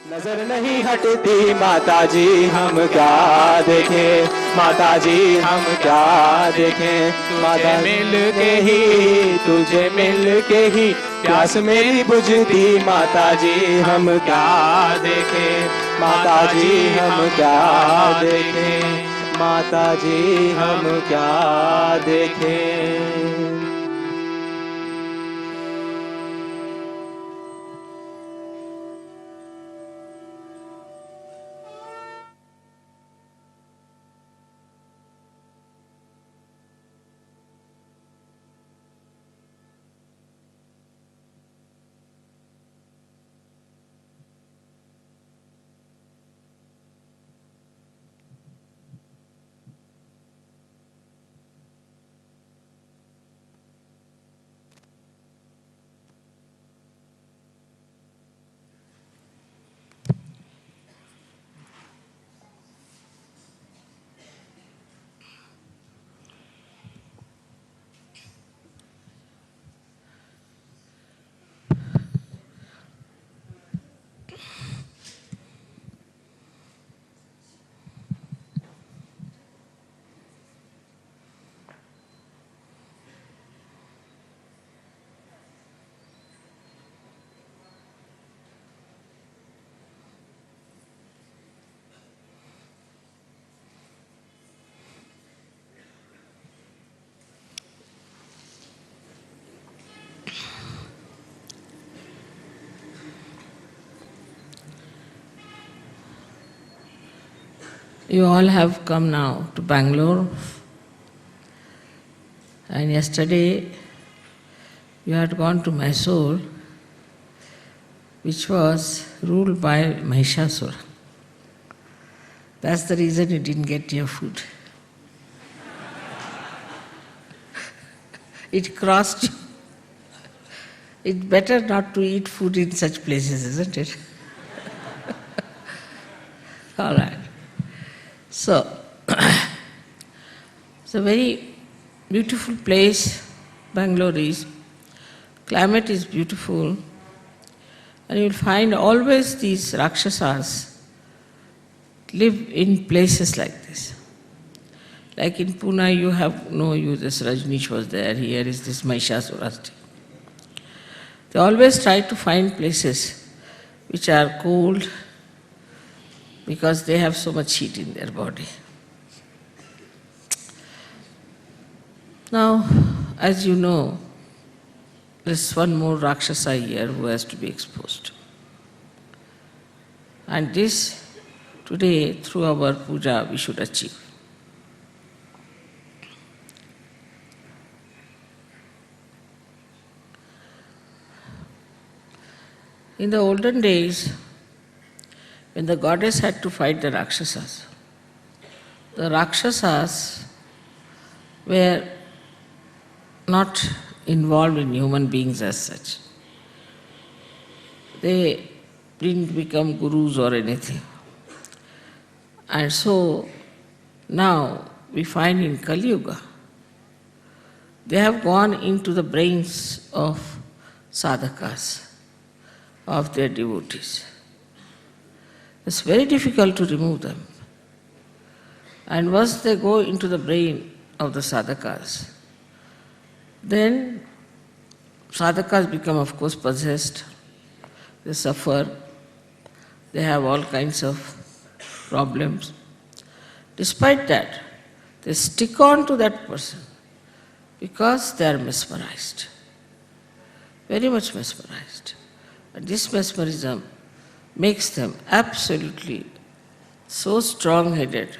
नजर नहीं हटती माता जी हम क्या देखें, माता जी हम क्या देखें। माता मिल के ही, तुझे मिल के ही प्यास मेरी बुझती, माता जी हम क्या देखें, माता जी हम क्या देखें, माता जी हम क्या देखें। You all have come now to Bangalore, and yesterday you had gone to Mysore, which was ruled by Mahishasura. That's the reason you didn't get your food. It crossed you. It's better not to eat food in such places, isn't it? All right. So, it's a very beautiful place, Bangalore is. Climate is beautiful, and you'll find always these Rakshasas live in places like this. Like in Pune, you have, this Rajneesh was there, here is this Mahishasura. They always try to find places which are cold because they have so much heat in their body. Now, as you know, there's one more Rakshasa here who has to be exposed. And this, today, through our puja, we should achieve. In the olden days, when the goddess had to fight the Rakshasas were not involved in human beings as such. They didn't become gurus or anything. And so now we find in Kali Yuga, they have gone into the brains of sadhakas, of their devotees. It's very difficult to remove them. And once they go into the brain of the sadhakas, then sadhakas become, of course, possessed. They suffer. They have all kinds of problems. Despite that, they stick on to that person because they are mesmerized, very much mesmerized. And this mesmerism makes them absolutely so strong-headed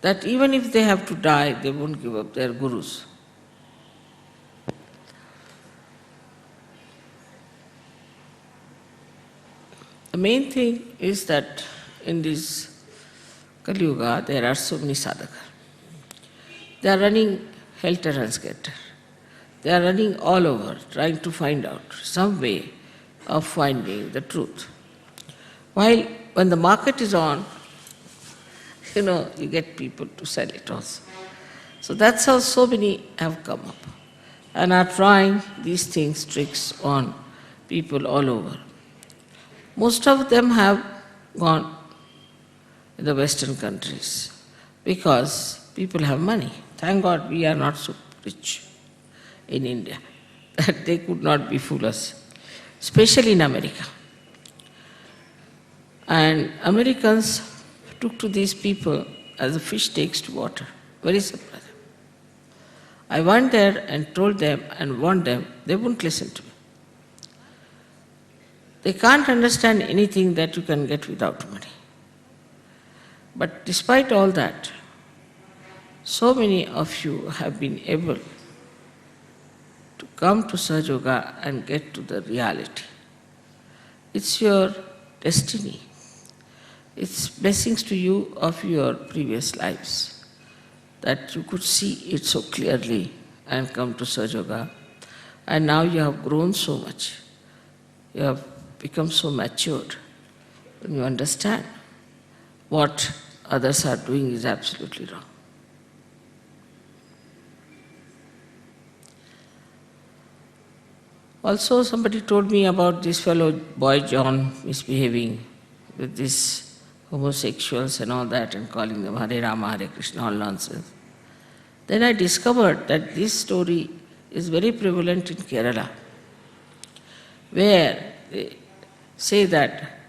that even if they have to die, they won't give up their gurus. The main thing is that in this Kali Yuga, there are so many sadhakas. They are running helter-skelter. They are running all over, trying to find out some way of finding the truth. While when the market is on, you get people to sell it also. So that's how so many have come up and are trying these things, tricks on people all over. Most of them have gone in the Western countries because people have money. Thank God we are not so rich in India that they could not befool us, especially in America. And Americans took to these people as a fish takes to water. Very simple. I went there and told them and warned them, they wouldn't listen to me. They can't understand anything that you can get without money. But despite all that, so many of you have been able to come to Sahaja Yoga and get to the reality. It's your destiny. It's blessings to you of your previous lives that you could see it so clearly and come to Sahaja Yoga. And now you have grown so much. You have become so matured. And you understand what others are doing is absolutely wrong. Also, somebody told me about this fellow boy John misbehaving with these homosexuals and all that and calling them Hare Rama, Hare Krishna, all nonsense. Then I discovered that this story is very prevalent in Kerala, where they say that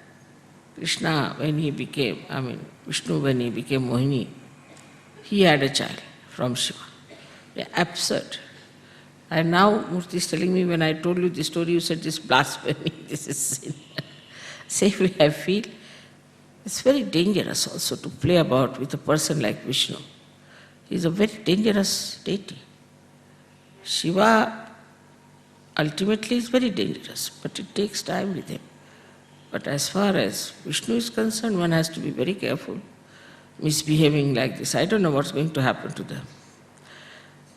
Krishna, when he became, Vishnu, when he became Mohini, he had a child from Shiva. They're absurd. And now Murthy is telling me, when I told you this story, you said this blasphemy, this is sin. Same way I feel. It's very dangerous also to play about with a person like Vishnu. He's a very dangerous deity. Shiva ultimately is very dangerous, but it takes time with him. But as far as Vishnu is concerned, one has to be very careful misbehaving like this. I don't know what's going to happen to them.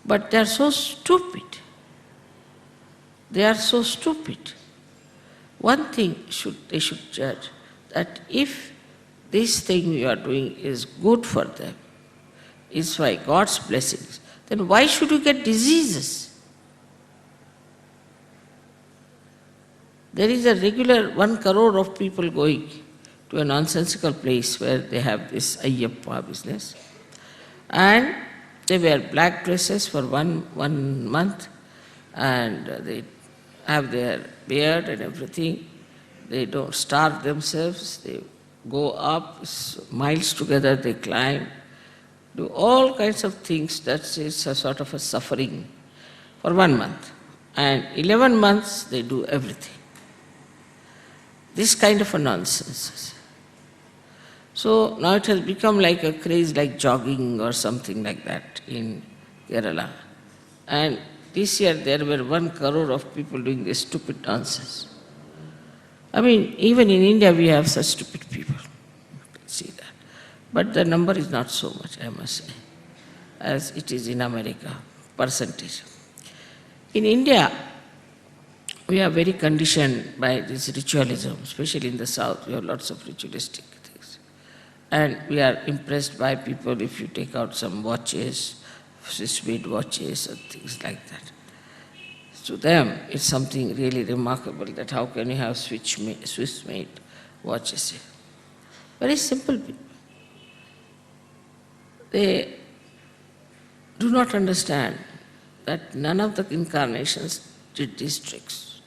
But they are so stupid. They are so stupid. One thing they should judge, that if this thing you are doing is good for them, is by God's blessings, then why should you get diseases? There is a regular 1 crore of people going to a nonsensical place where they have this Ayyappa business, and they wear black dresses for one month, and they have their beard and everything. They don't starve themselves. They go up miles together. They climb, do all kinds of things. That is a sort of a suffering for 1 month, and 11 months they do everything. This kind of a nonsense. So now it has become like a craze, like jogging or something like that in Kerala. And this year there were 1 crore of people doing this stupid nonsense. Even in India we have such stupid people. You can see that. But the number is not so much, I must say, as it is in America, percentage. In India, we are very conditioned by this ritualism, especially in the South. We have lots of ritualistic things. And we are impressed by people if you take out some watches, Swiss-made watches or things like that. To them, it's something really remarkable that how can you have Swiss-made watches here. Very simple people. They do not understand that none of the incarnations did these tricks.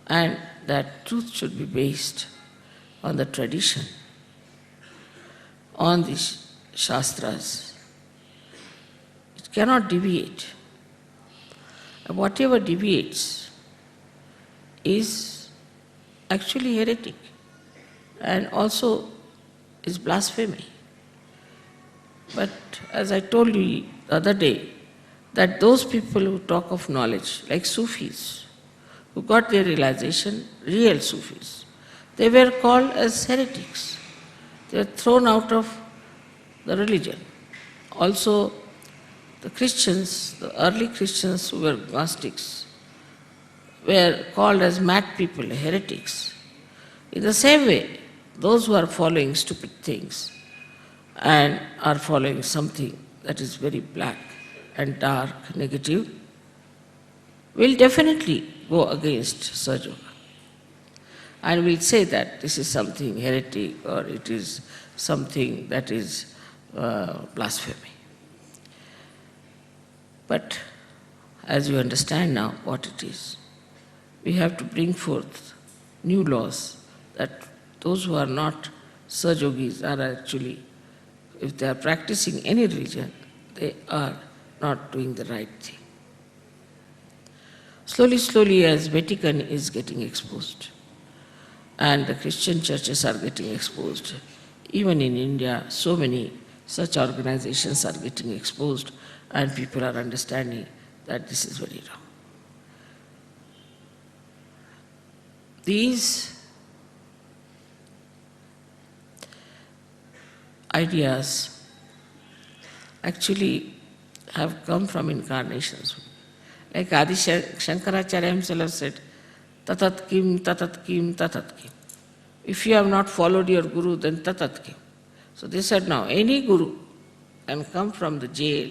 And that truth should be based on the tradition, on the Shastras. It cannot deviate. And whatever deviates is actually heretic and also is blasphemy. But as I told you the other day, that those people who talk of knowledge, like Sufis, who got their realization, real Sufis, they were called as heretics. They were thrown out of the religion. Also, the Christians, the early Christians who were Gnostics, were called as mad people, heretics. In the same way, those who are following stupid things and are following something that is very black and dark, negative, will definitely go against Sahaja Yoga. and we'll say that this is something heretic or it is something that is blasphemy. But as you understand now what it is, we have to bring forth new laws that those who are not Sajogis are actually, if they are practicing any religion, they are not doing the right thing. Slowly, slowly, as Vatican is getting exposed, and the Christian churches are getting exposed, even in India, so many such organizations are getting exposed, and people are understanding that this is very wrong. These ideas actually have come from incarnations. Like Adi Shankaracharya himself said, tatat kim, tatat kim, tatat kim. If you have not followed your guru, then tatat kim. So they said now, any guru can come from the jail,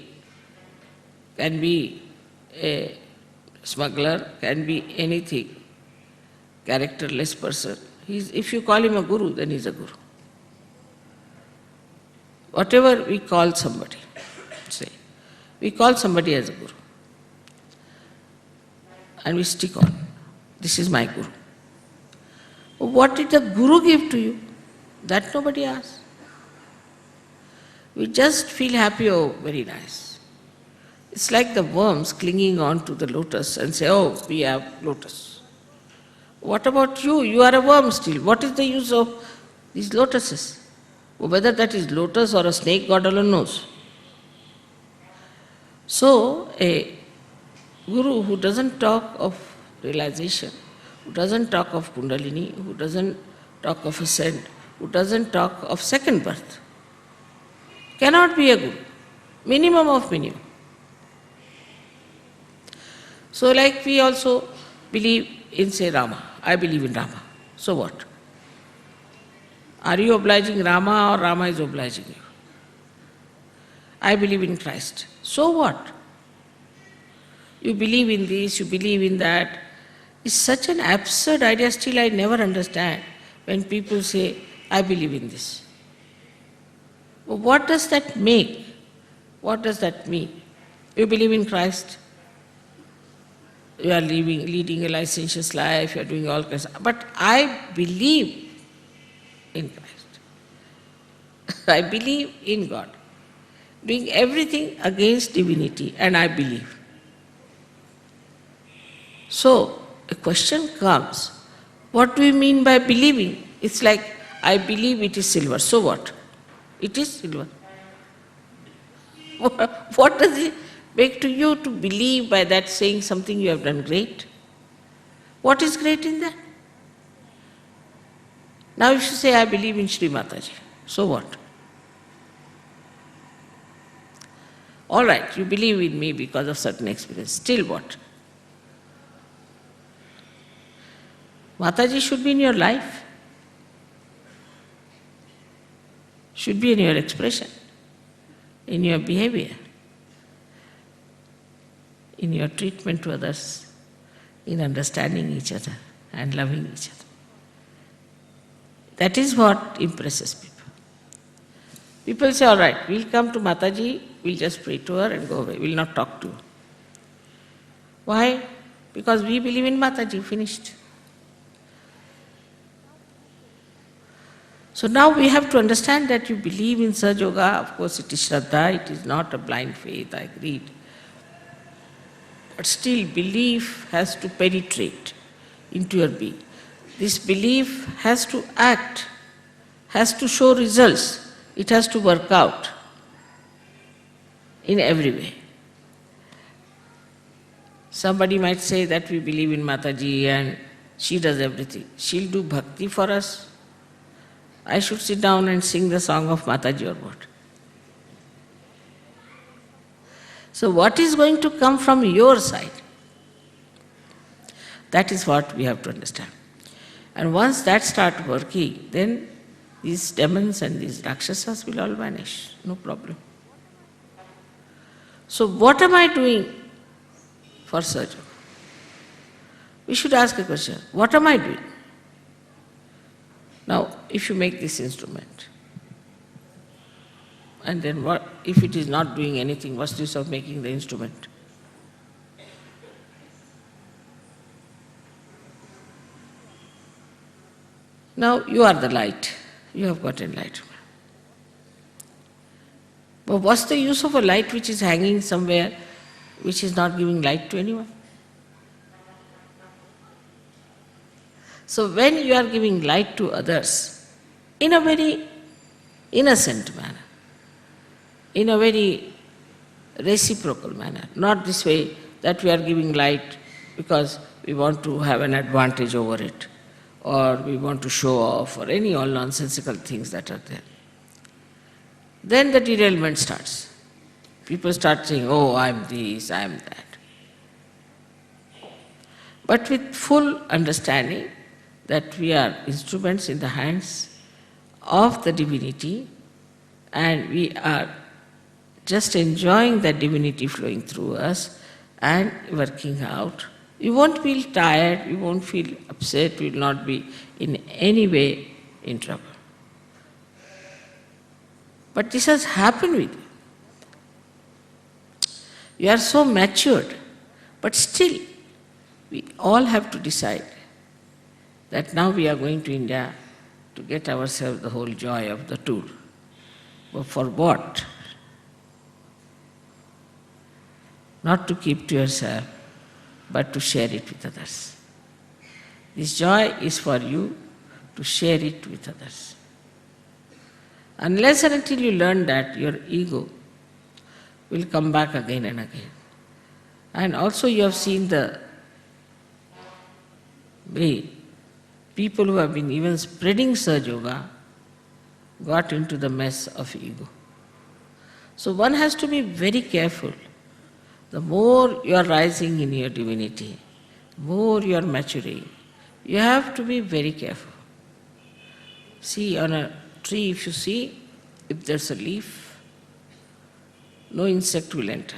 can be a smuggler, can be anything, characterless person. If you call him a guru, then he's a guru. Whatever we call somebody, say, we call somebody as a guru. And we stick on. This is my guru. What did the guru give to you? That nobody asks. We just feel happy, oh, very nice. It's like the worms clinging on to the lotus and say, oh, we have lotus. What about you? You are a worm still. What is the use of these lotuses? Whether that is lotus or a snake, God alone knows. So, a guru who doesn't talk of realization, who doesn't talk of Kundalini, who doesn't talk of ascent, who doesn't talk of second birth, cannot be a guru. Minimum of minimum. So like we also believe in, say, Rama. I believe in Rama. So what? Are you obliging Rama or Rama is obliging you? I believe in Christ. So what? You believe in this, you believe in that. It's such an absurd idea. Still I never understand when people say, I believe in this. Well, what does that make? What does that mean? You believe in Christ. You are leading a licentious life, you are doing all kinds of, but I believe in Christ. I believe in God. Doing everything against divinity, and I believe. So, a question comes, what do we mean by believing? It's like, I believe it is silver, so what? It is silver. What does it make to you to believe by that saying something you have done great? What is great in that? Now if you say, I believe in Sri Mataji, so what? All right, you believe in me because of certain experience, still what? Mataji should be in your life, should be in your expression, in your behavior, in your treatment to others, in understanding each other and loving each other. That is what impresses people. People say, all right, we'll come to Mataji, we'll just pray to her and go away, we'll not talk to her. Why? Because we believe in Mataji, finished. So now we have to understand that you believe in Sahaja Yoga. Of course it is Shraddha, it is not a blind faith, I agreed. But still belief has to penetrate into your being. This belief has to act, has to show results, it has to work out in every way. Somebody might say that we believe in Mataji and she does everything. She'll do bhakti for us. I should sit down and sing the song of Mataji or what? So what is going to come from your side? That is what we have to understand. And once that starts working, then these demons and these rakshasas will all vanish, no problem. So what am I doing for Sahaja? We should ask a question, what am I doing? Now, if you make this instrument, and then what if it is not doing anything, what's the use of making the instrument? Now you are the light, you have got enlightenment. But what's the use of a light which is hanging somewhere, which is not giving light to anyone? So when you are giving light to others, in a very innocent manner, in a very reciprocal manner, not this way that we are giving light because we want to have an advantage over it, or we want to show off, or any all nonsensical things that are there. Then the derailment starts. People start saying, oh, I am this, I am that. But with full understanding that we are instruments in the hands of the divinity, and we are just enjoying that divinity flowing through us and working out. You won't feel tired, you won't feel upset, you will not be in any way in trouble. But this has happened with you. You are so matured, but still we all have to decide that now we are going to India to get ourselves the whole joy of the tour. But for what? Not to keep to yourself, but to share it with others. This joy is for you to share it with others. Unless and until you learn that, your ego will come back again and again. And also you have seen the way people who have been even spreading Sahaja Yoga got into the mess of ego. So one has to be very careful. The more you are rising in your divinity, the more you are maturing, you have to be very careful. See, on a tree, if you see, if there's a leaf, no insect will enter.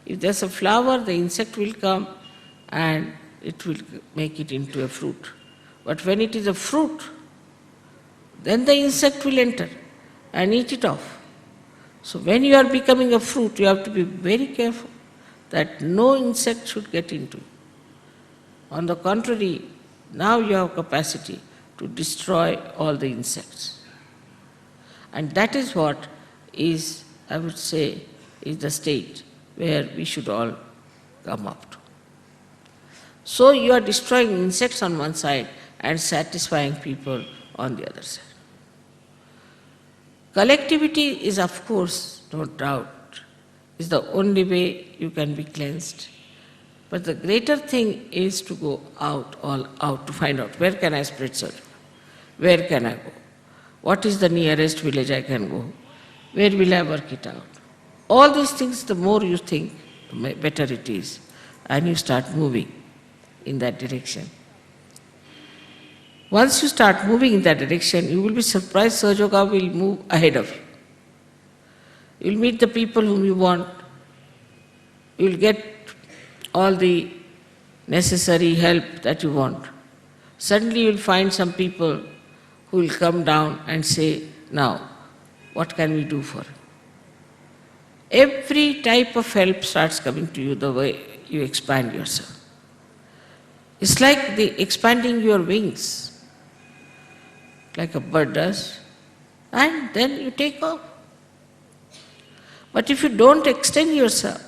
If there's a flower, the insect will come and it will make it into a fruit. But when it is a fruit, then the insect will enter and eat it off. So when you are becoming a fruit, you have to be very careful that no insect should get into you. On the contrary, now you have capacity to destroy all the insects. And that is what is, I would say, is the state where we should all come up to. So you are destroying insects on one side and satisfying people on the other side. Collectivity is, of course, no doubt, is the only way you can be cleansed. But the greater thing is to go out, all out, to find out where can I spread Sahaja? Where can I go? What is the nearest village I can go? Where will I work it out? All these things, the more you think, the better it is. And you start moving in that direction. Once you start moving in that direction, you will be surprised Sahaja Yoga will move ahead of you. You will meet the people whom you want. You will get all the necessary help that you want. Suddenly you will find some people who will come down and say, now, what can we do for you? Every type of help starts coming to you the way you expand yourself. It's like expanding your wings, like a bird does, and then you take off. But if you don't extend yourself,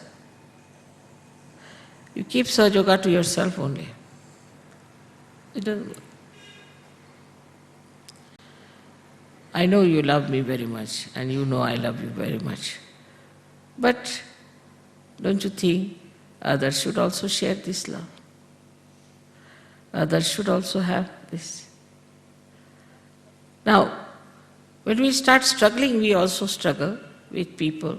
you keep Sahaja Yoga to yourself only. It doesn't work. I know you love me very much, and you know I love you very much. But don't you think others should also share this love? Others should also have this. Now, when we start struggling, we also struggle with people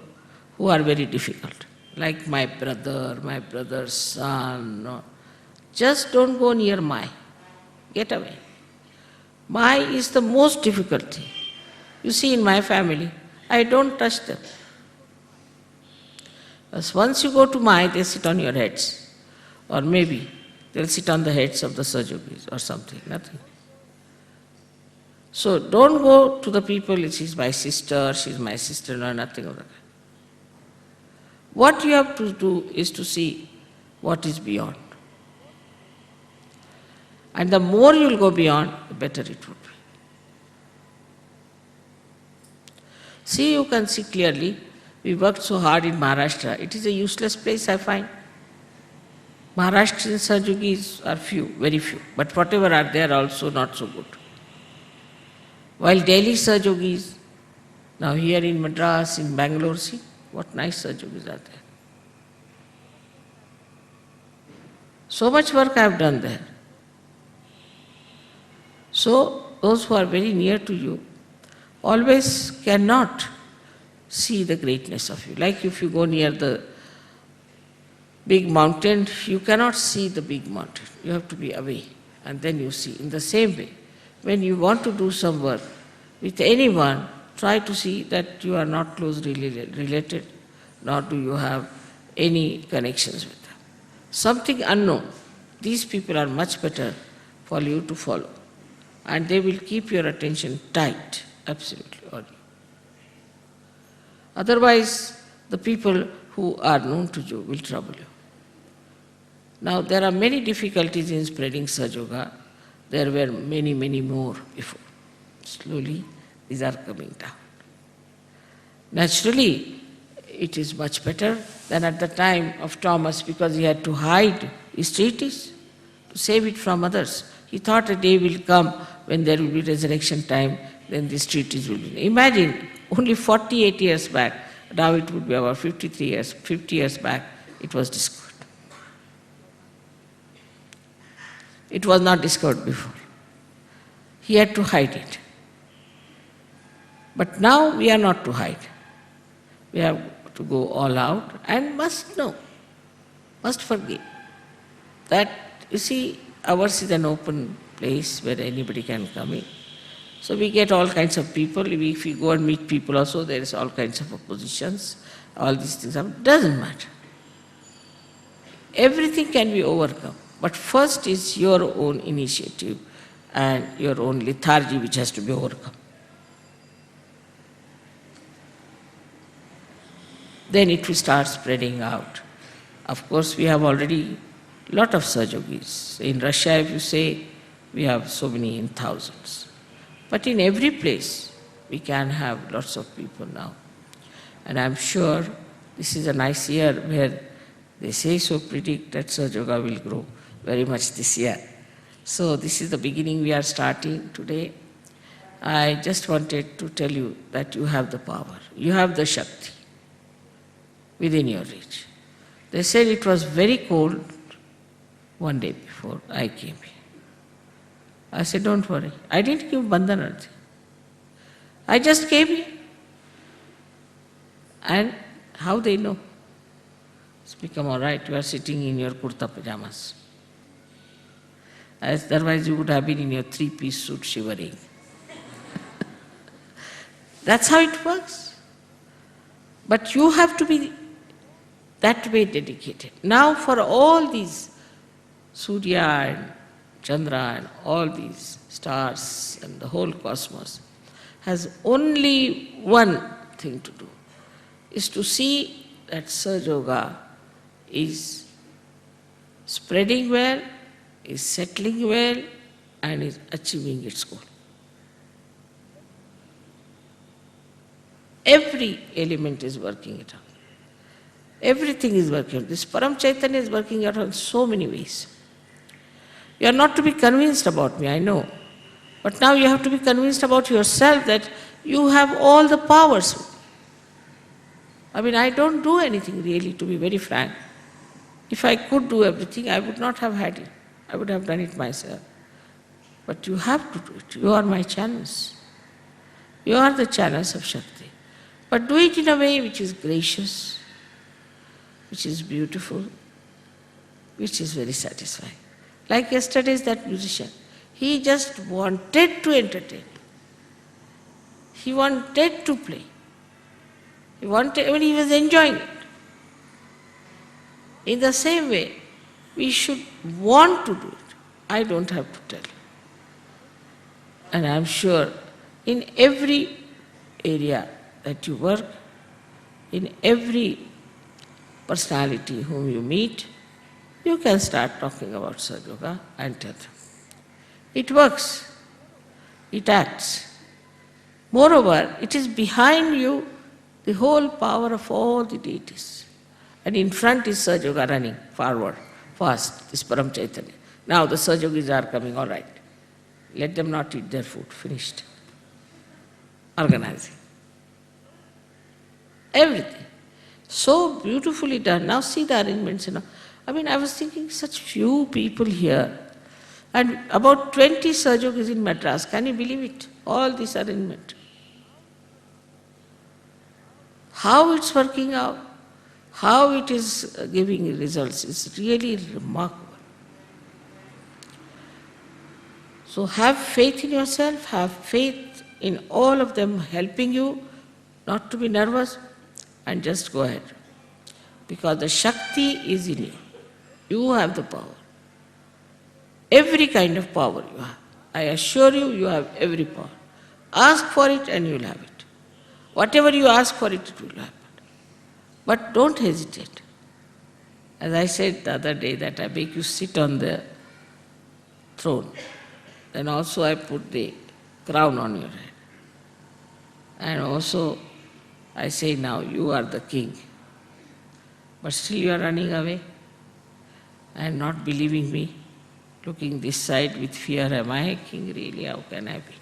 who are very difficult, like my brother, my brother's son. No. Just don't go near Mai. Get away. Mai is the most difficult thing. You see, in my family, I don't touch them. Because once you go to Mai, they sit on your heads. Or maybe they'll sit on the heads of the Sahaja Yogis or something, nothing. So don't go to the people, she's my sister, no, nothing of that. What you have to do is to see what is beyond. And the more you will go beyond, the better it would be. See, you can see clearly, we worked so hard in Maharashtra. It is a useless place, I find. Maharashtrian Sahajogis are few, very few, but whatever are there also not so good. While Delhi Sahajogis, now here in Madras, in Bangalore, see what nice Sahajogis are there. So much work I have done there. So those who are very near to you always cannot see the greatness of you. Like if you go near the big mountain, you cannot see the big mountain. You have to be away and then you see. In the same way, when you want to do some work with anyone, try to see that you are not closely related, nor do you have any connections with them. Something unknown. These people are much better for you to follow. And they will keep your attention tight, absolutely, on you. Otherwise, the people who are known to you will trouble you. Now, there are many difficulties in spreading Sahaja Yoga. There were many, many more before. Slowly, these are coming down. Naturally, it is much better than at the time of Thomas because he had to hide his treatise to save it from others. He thought a day will come when there will be resurrection time, then this treatise will be. Imagine, only 48 years back, now it would be about 50 years back, it was discovered. It was not discovered before. He had to hide it. But now we are not to hide. We have to go all out and must know, must forgive. That, you see, ours is an open place where anybody can come in. So we get all kinds of people. If we go and meet people also, there is all kinds of oppositions. All these things doesn't matter. Everything can be overcome. But first is your own initiative and your own lethargy which has to be overcome. Then it will start spreading out. Of course, we have already a lot of Sahajogis. In Russia, if you say, we have so many in thousands. But in every place, we can have lots of people now. And I'm sure this is a nice year where they say so predict that Sahaja Yoga will grow very much this year. So this is the beginning we are starting today. I just wanted to tell you that you have the power, you have the Shakti within your reach. They said it was very cold one day before I came here. I said, don't worry. I didn't give bandhan. I just came here. And how they know? It's become all right. You are sitting in your kurta pajamas. Otherwise you would have been in your three-piece suit shivering. That's how it works. But you have to be that way dedicated. Now for all these Surya and Chandra and all these stars and the whole cosmos has only one thing to do, is to see that Sahaja Yoga is spreading well, is settling well, and is achieving its goal. Every element is working it out. Everything is working out. This Param Chaitanya is working out in so many ways. You are not to be convinced about me, I know. But now you have to be convinced about yourself that you have all the powers. I mean, I don't do anything really, to be very frank. If I could do everything, I would not have had it. I would have done it myself. But you have to do it. You are my channels. You are the channels of Shakti. But do it in a way which is gracious, which is beautiful, which is very satisfying. Like yesterday's that musician, he just wanted to entertain. He wanted to play. He was enjoying it. In the same way, we should want to do it. I don't have to tell you. And I'm sure In every area that you work, in every personality whom you meet, you can start talking about Sahaja Yoga and tell them. It works, it acts. Moreover, it is behind you the whole power of all the deities. And in front is Sahaja Yoga running forward, fast, this Param Chaitanya. Now the Sahaja Yogis are coming, all right. Let them not eat their food, finished. Organizing. Everything. So beautifully done. Now see the arrangements. I mean, I was thinking such few people here. And about 20 Sahaja Yogis in Madras. Can you believe it? All this arrangement. How it's working out, how it is giving results is really remarkable. So have faith in yourself, have faith in all of them helping you, not to be nervous, and just go ahead. Because the Shakti is in you. You have the power. Every kind of power you have. I assure you, you have every power. Ask for it and you will have it. Whatever you ask for it, it will happen. But don't hesitate. As I said the other day that I make you sit on the throne. Then also I put the crown on your head. And also I say now you are the king. But still you are running away and not believing me, looking this side with fear, am I king really? How can I be?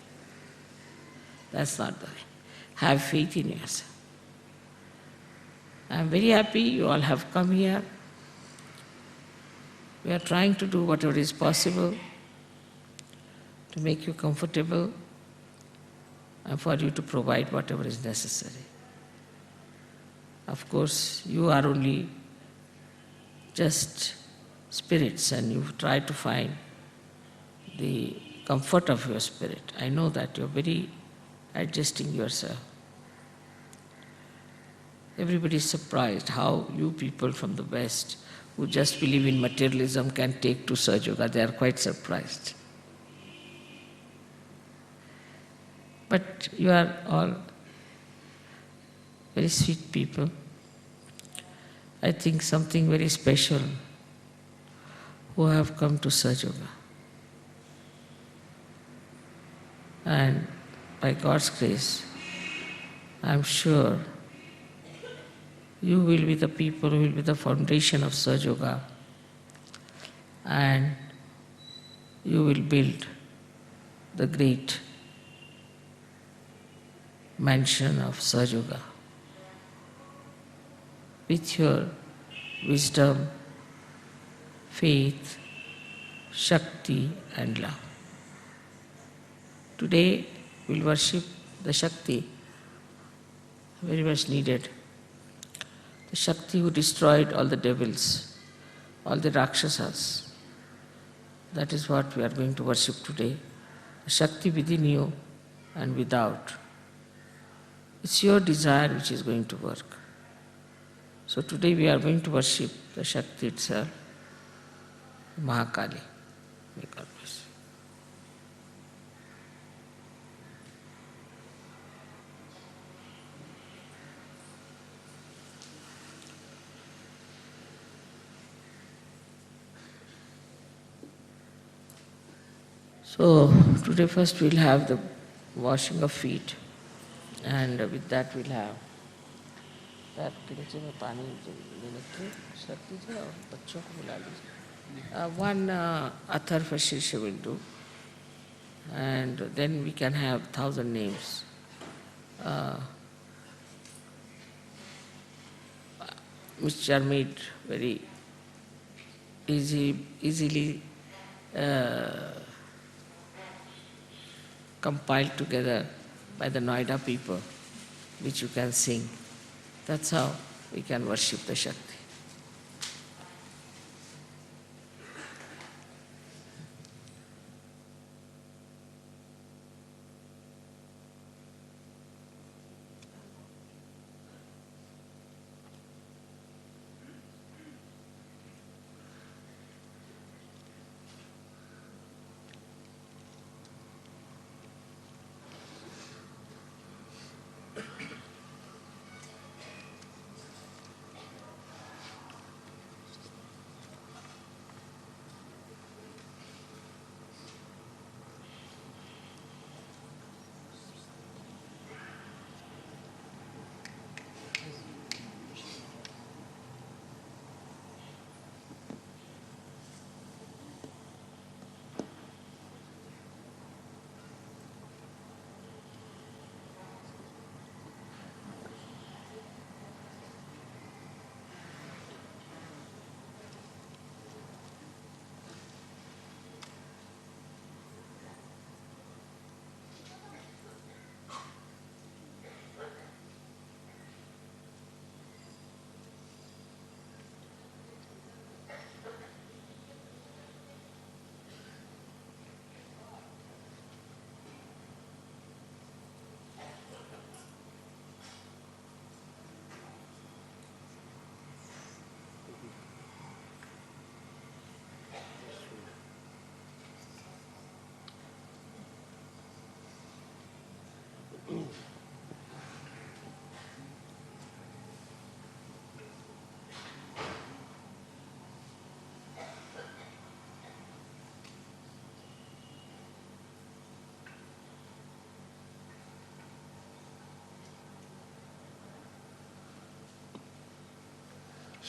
That's not the way. Have faith in yourself. I am very happy you all have come here. We are trying to do whatever is possible to make you comfortable and for you to provide whatever is necessary. Of course, you are only just spirits and you try to find the comfort of your spirit. I know that you are very adjusting yourself. Everybody is surprised how you people from the West who just believe in materialism can take to Sahaja Yoga. They are quite surprised. But you are all very sweet people. I think something very special who have come to Sahaja Yoga. And by God's grace, I am sure you will be the people who will be the foundation of Sahaja Yoga, and you will build the great mansion of Sahaja Yoga with your wisdom, faith, Shakti and love. Today we'll worship the Shakti, very much needed. The Shakti who destroyed all the devils, all the Rakshasas. That is what we are going to worship today. The Shakti within you and without. It's your desire which is going to work. So today we are going to worship the Shakti itself, Mahakali. May God bless you. So today first we'll have the washing of feet, and with that we'll have that किंचे में पानी लेने के शर्त दीजिए और बच्चों को बुला लीजिए. One Atharva Shirsha will do, and then we can have 1,000 names. Which are made very easily compiled together by the Noida people, which you can sing. That's how we can worship the Shakti.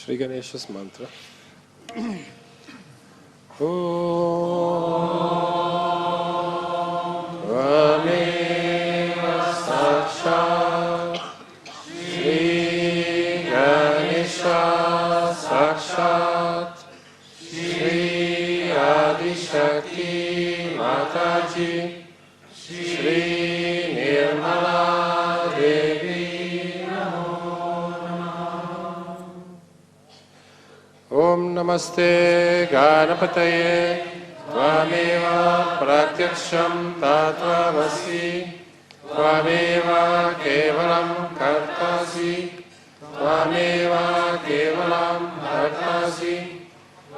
Shri Ganesha's mantra. Tvameva sakshat Shri Ganesha sakshat Shri Adi Shakti Mataji Shri Nirmala Devi Om Namaste Ganapataye Tvameva Pratyaksham Tatvamasi Tvameva Kevalam Kartasi Tvameva Kevalam Hartasi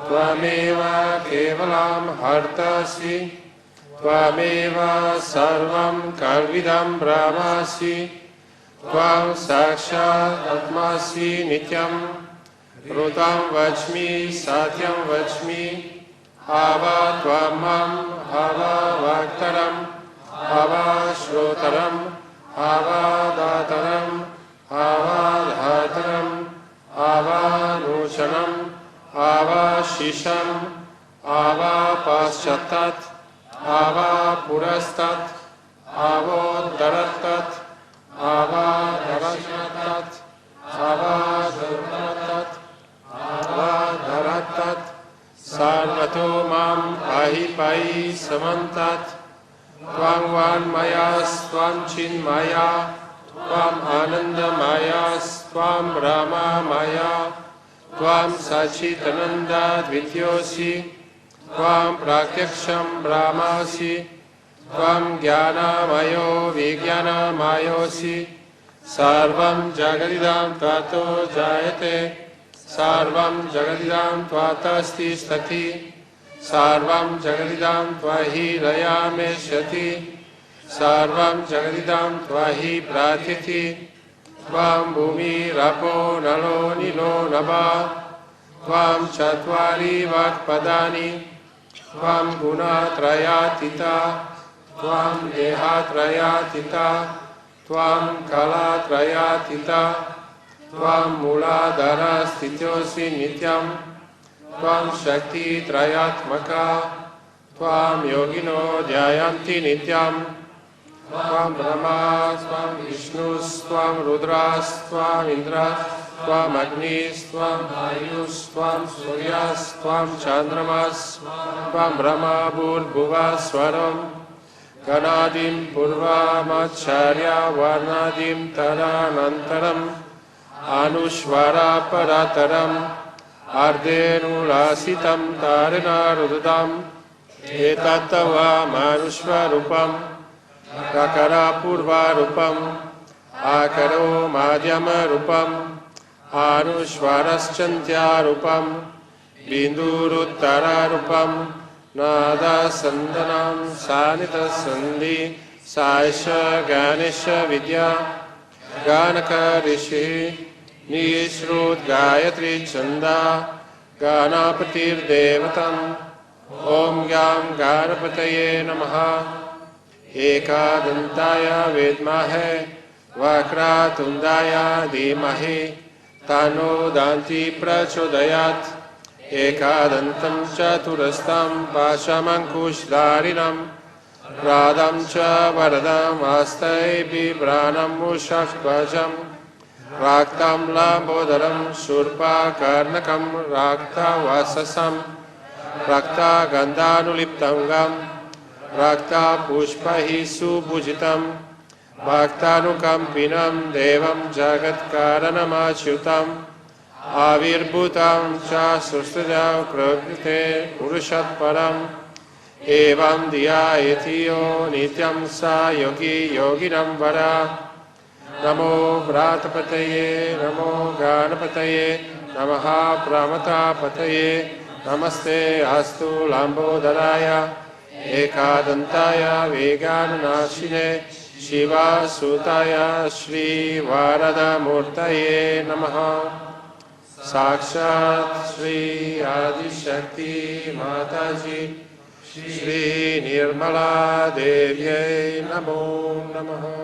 Tvameva Kevalam Hartasi Tvameva Sarvam Kalvidam Brahmasi Tvam Sakshat Atmasi Nityam Rutam Vachmi Satyam Vachmi Hava Tvamam Hava Vaktaram Hava Shrotaram Hava Dataram Hava Dhataram Hava Nushanam Hava Shisham Hava Paschatat Hava Purastat Hava Daratat Hava Darashnatat Hava Dharmatat Hava Dharatat Sarvato Mam Pahi Pahi Samantat Tvam Van Mayas Tvam Chin Maya Tvam Ananda Mayas Tvam Brahma Maya Tvam Sachitananda Dvityosi Tvam Pratyaksham Brahmasi Tvam Jnana Mayo Vijnana Mayosi Sarvam Jagadidam Tvato Jayate Sarvam Jagadidam Tvatasti Stati Sarvam Jagadidam Tvahi Rayame Shati Sarvam Jagadidam Tvahi Pratiti Tvam Bhumi Rapo Nalo Nilo Naba Tvam Chatvari Vakpadani Tvam Gunatrayatita Tvam Dehatrayatita Tvam Kalatrayatita Tvam Muladhara Stityosi Nityam Tvam Shakti Trayatmaka Tvam Yogino Dhyayanti Nityam Tvam Brahma Tvam Vishnus Tvam Rudras Tvam Indras Tvam Agnis Tvam Ayus Tvam Suryas Tvam Chandramas Tvam Brahma Bhurbhuva Swaram Ganadim Purvamacharya Varnadim Taranantaram Anushvara Parataram Ardenulasitam Tarina Rududam Etatava Manushvarupam Prakara Purvarupam Akaro Madhyama Rupam Anushvaraschantya Rupam Binduruttara Rupam Nada Sandanam Sanita Sandhi Saisha Ganesha Vidya Ganaka Rishi Nishrut Gayatri Chanda Ganapatir Devatam Om Gam Ganapataye Namaha Ekadantaya Vedmahe Vakratundaya Dhimahi Tano Danti Prachodayat Ekadantam Chaturastam Pashamankushdarinam Radam Cha Varadam Astai Bibranam Mushakvajam Raktam Lambodaram Surpa Karnakam Rakta Vasasam Rakta Gandhanuliptangam Rakta Pushpahi Subhujitam Bhaktanukampinam Devam Jagat Karanamachyutam Avirbhutam Cha Sustaja Prakrite Purushat Param Evam Dhyayatiyo Nityam Sa Yogi Yoginam Vara Namo Vratapataye Namo Ganapataye Namaha Pramatapataye Namaste Astu Lambodharaya Ekadantaya Vegananashine Shiva Sutaya Shri Varada Murtaye Namaha Sakshat Shri Adi Shakti Mataji Shri Nirmala Devye Namo Namaha.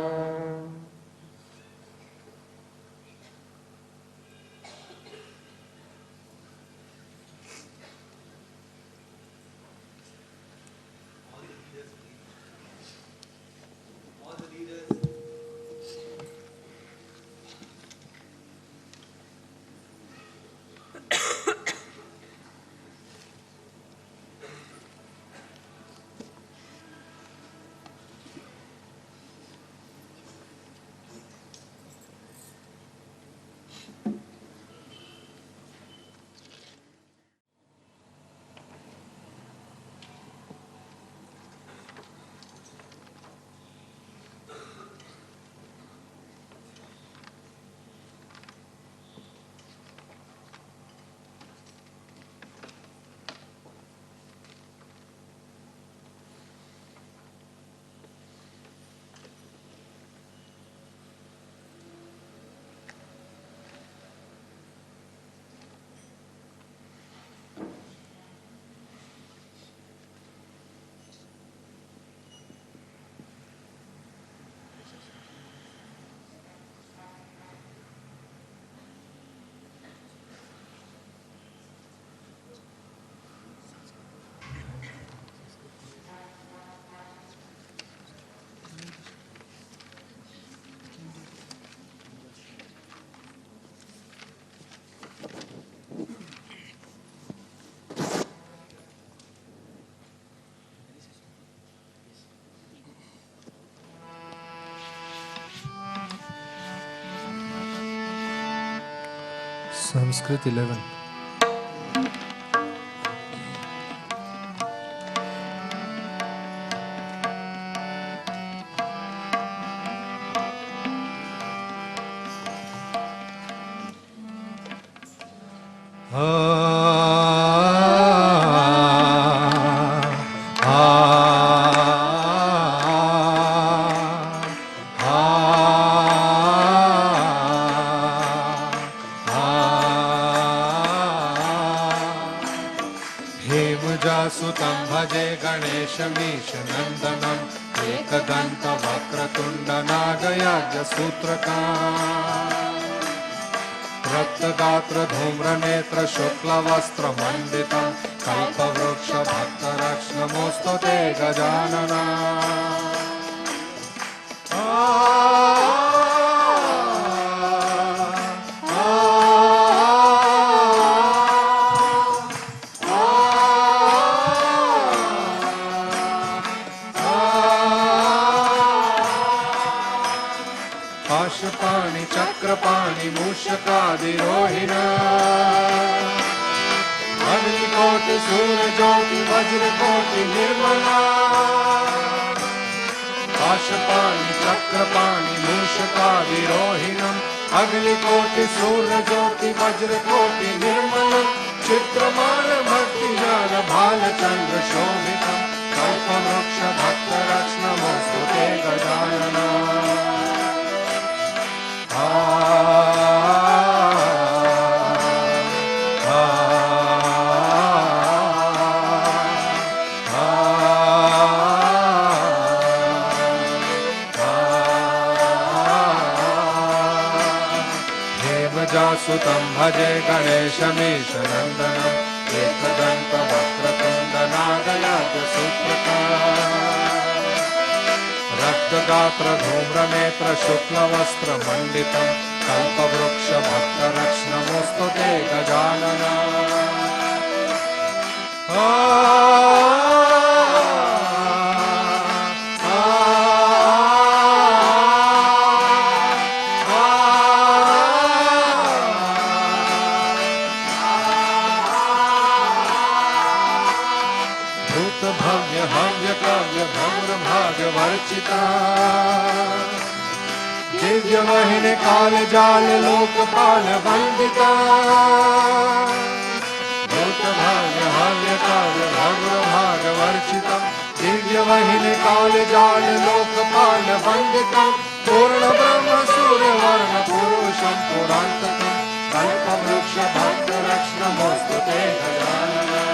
Sanskrit 11. हेमजासुतं भजे गणेशमीशनन्दनम् एकदन्तवक्रतुण्डनागयाज्ञसूत्रकाम् रक्तगात्रधूम्रनेत्र शुक्लवस्त्रमण्डितं कल्पवृक्षभक्तरक्ष्णमोऽस्तु ते गजानना पाशपाणि चक्रपाणि मूषकादिरोहिणा अग्निकोटि सूर्यज्योति वज्रकोटि निर्मला पाशपाणि चक्रपाणि मूषकादिरोहिणम् अग्निकोटि सूर्यज्योति वज्रकोटि निर्मलम् चित्रमान भक्तिज्ञान भालचन्द्र शोभितम् कल्पवृक्ष भक्तरक्ष्णमोऽस्तु ते गजानना हेमजासुतं भजे गणेशमीशनन्दनम् एकदन्तवक्रतुण्डनागयाज्ञसूत्रकाम् रक्तगात्रधूम्रनेत्र शुक्लवस्त्रमण्डितं कल्पवृक्षभक्तरक्ष्णमोऽस्तु ते गजानना भव्य हव्य काव्य भव्र भागवर्चिता दिव्य वहिनी काल जाल लोकपाल वंदिता भूत भाग्य हव्य काव्य भव्र भागवर्चिता दिव्य वहिनी काल जाल लोकपाल वंदिता पूर्ण ब्रह्म सूर्य वर्ण पुरुषं पुरान्तकं कल्पवृक्ष भक्तरक्ष्णमोऽस्तु ते गजानना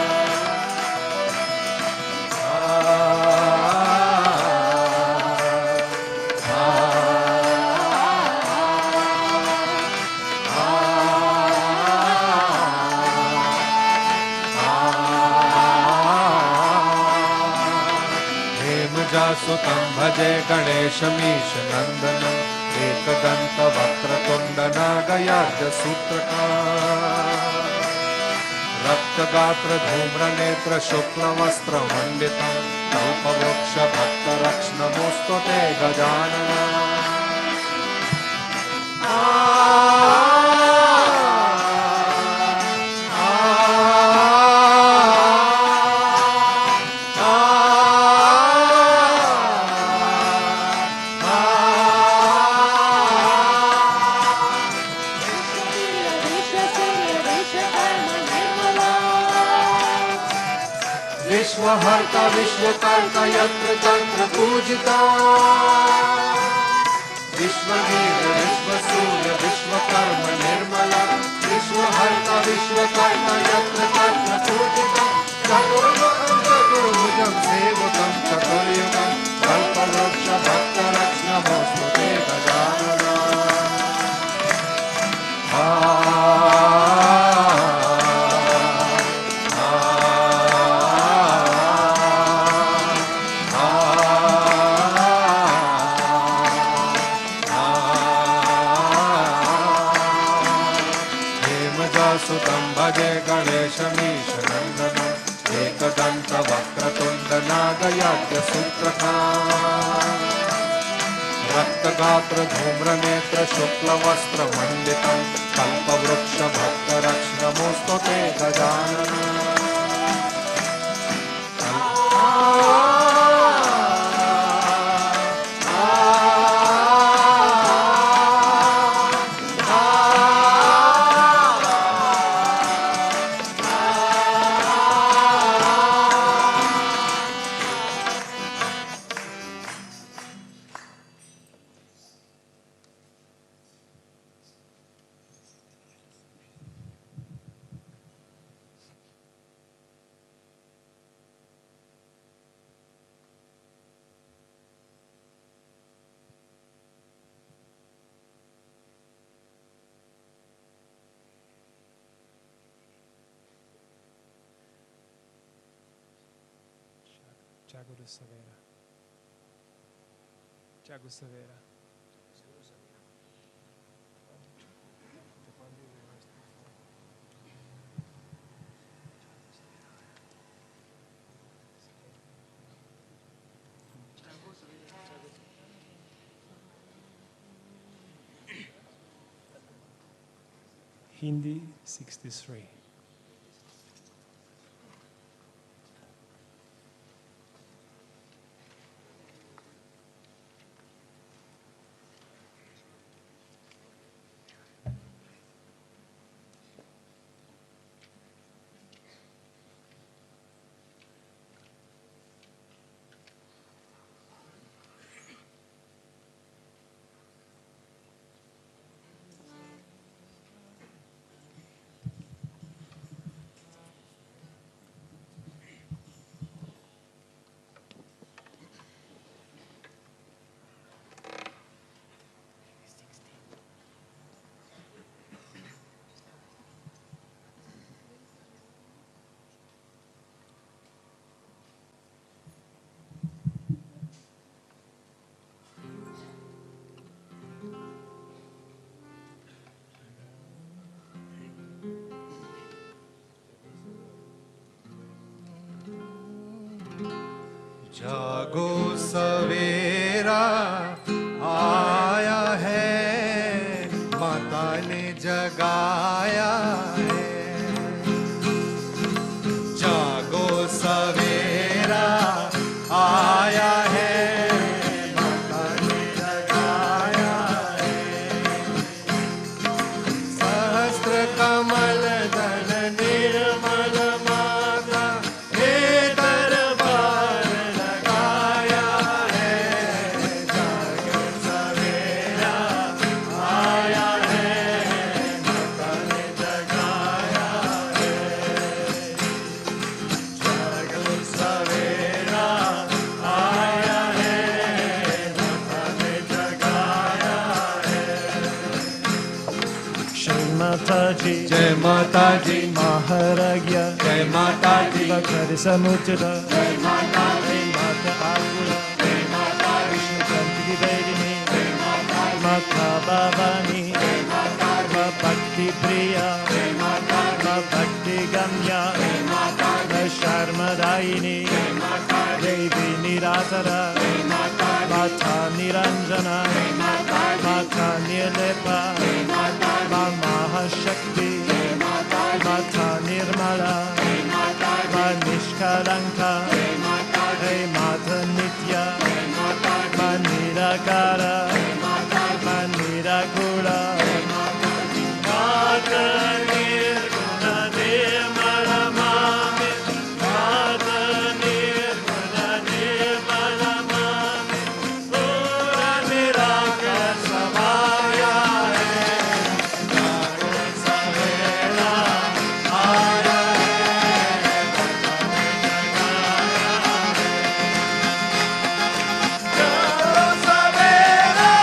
हेमजासुतं भजे गणेशमीशनन्दनम् एकदन्तवक्रतुण्डनागयाज्ञसूत्रकाम् रक्तगात्रधूम्रनेत्र शुक्लवस्त्रमण्डितं कल्पवृक्षभक्तरक्ष्णमोऽस्तु ते गजानना विश्वहर्ता विश्वकर्ता यत्र तत्र पूजिता विश्ववीर विश्वसूर्य विश्वकर्म निर्मला विश्वहर्ता विश्वकर्ता यत्र तत्र पूजिता चतुर्मुखं चतुर्भुजं सेवकं चतुर्युगं कल्पवृक्ष भक्तरक्ष्णमोऽस्तु ते गजानना हेमजासुतं भजे गणेशमीशनन्दनम् एकदन्तवक्रतुण्डनागयाज्ञसूत्रकाम् रक्तगात्र धूम्रनेत्र शुक्लवस्त्रमण्डितं कल्पवृक्षभक्तरक्ष नमोऽस्तु ते Gajanan. Thiago Savera. Thiago Savera. Hindi 63. जागो सवेरा आया है, माता ने जगाया है। जागो सवेरा आया है, माता ने जगाया है। सहस्त्र कमल दल निर्मल माता हे दरबार लगाया है। जागो सवेरा आया है, माता ने जगाया है। जागो सवेरा आया है, माता ने जगाया है। माता जी जय माता जी, महाराज्ञ जय माता जी, कर समुचित जय माता जी, माता आकुला जय माता जी, विष्णुकांत की बेरिनी जय माता जी, माता भवानी जय माता जी, माँ भक्ति प्रिया जय माता जी, माँ भक्ति गम्या जय माता जी, माँ शर्मदायिनी जय माता जी, देवी निरातरा जय माता जी, माता निरंजना जय माता जी, माता निर्लेपा जय माता जी, माँ महाशक्ति जय माता जी, माता निर्मला जय माता जी, माँ निष्कलंका जय माता जी, हे माता नित्या जय माता जी, माँ निराकारा जय माता जी, माँ निराकुला जय माता जी, माता निर्गुण निर्मल मामे माता निर्गुण निर्मल मामे पूरा निराकार समाया है। जागो सवेरा आया है, माता ने जगाया है। जागो सवेरा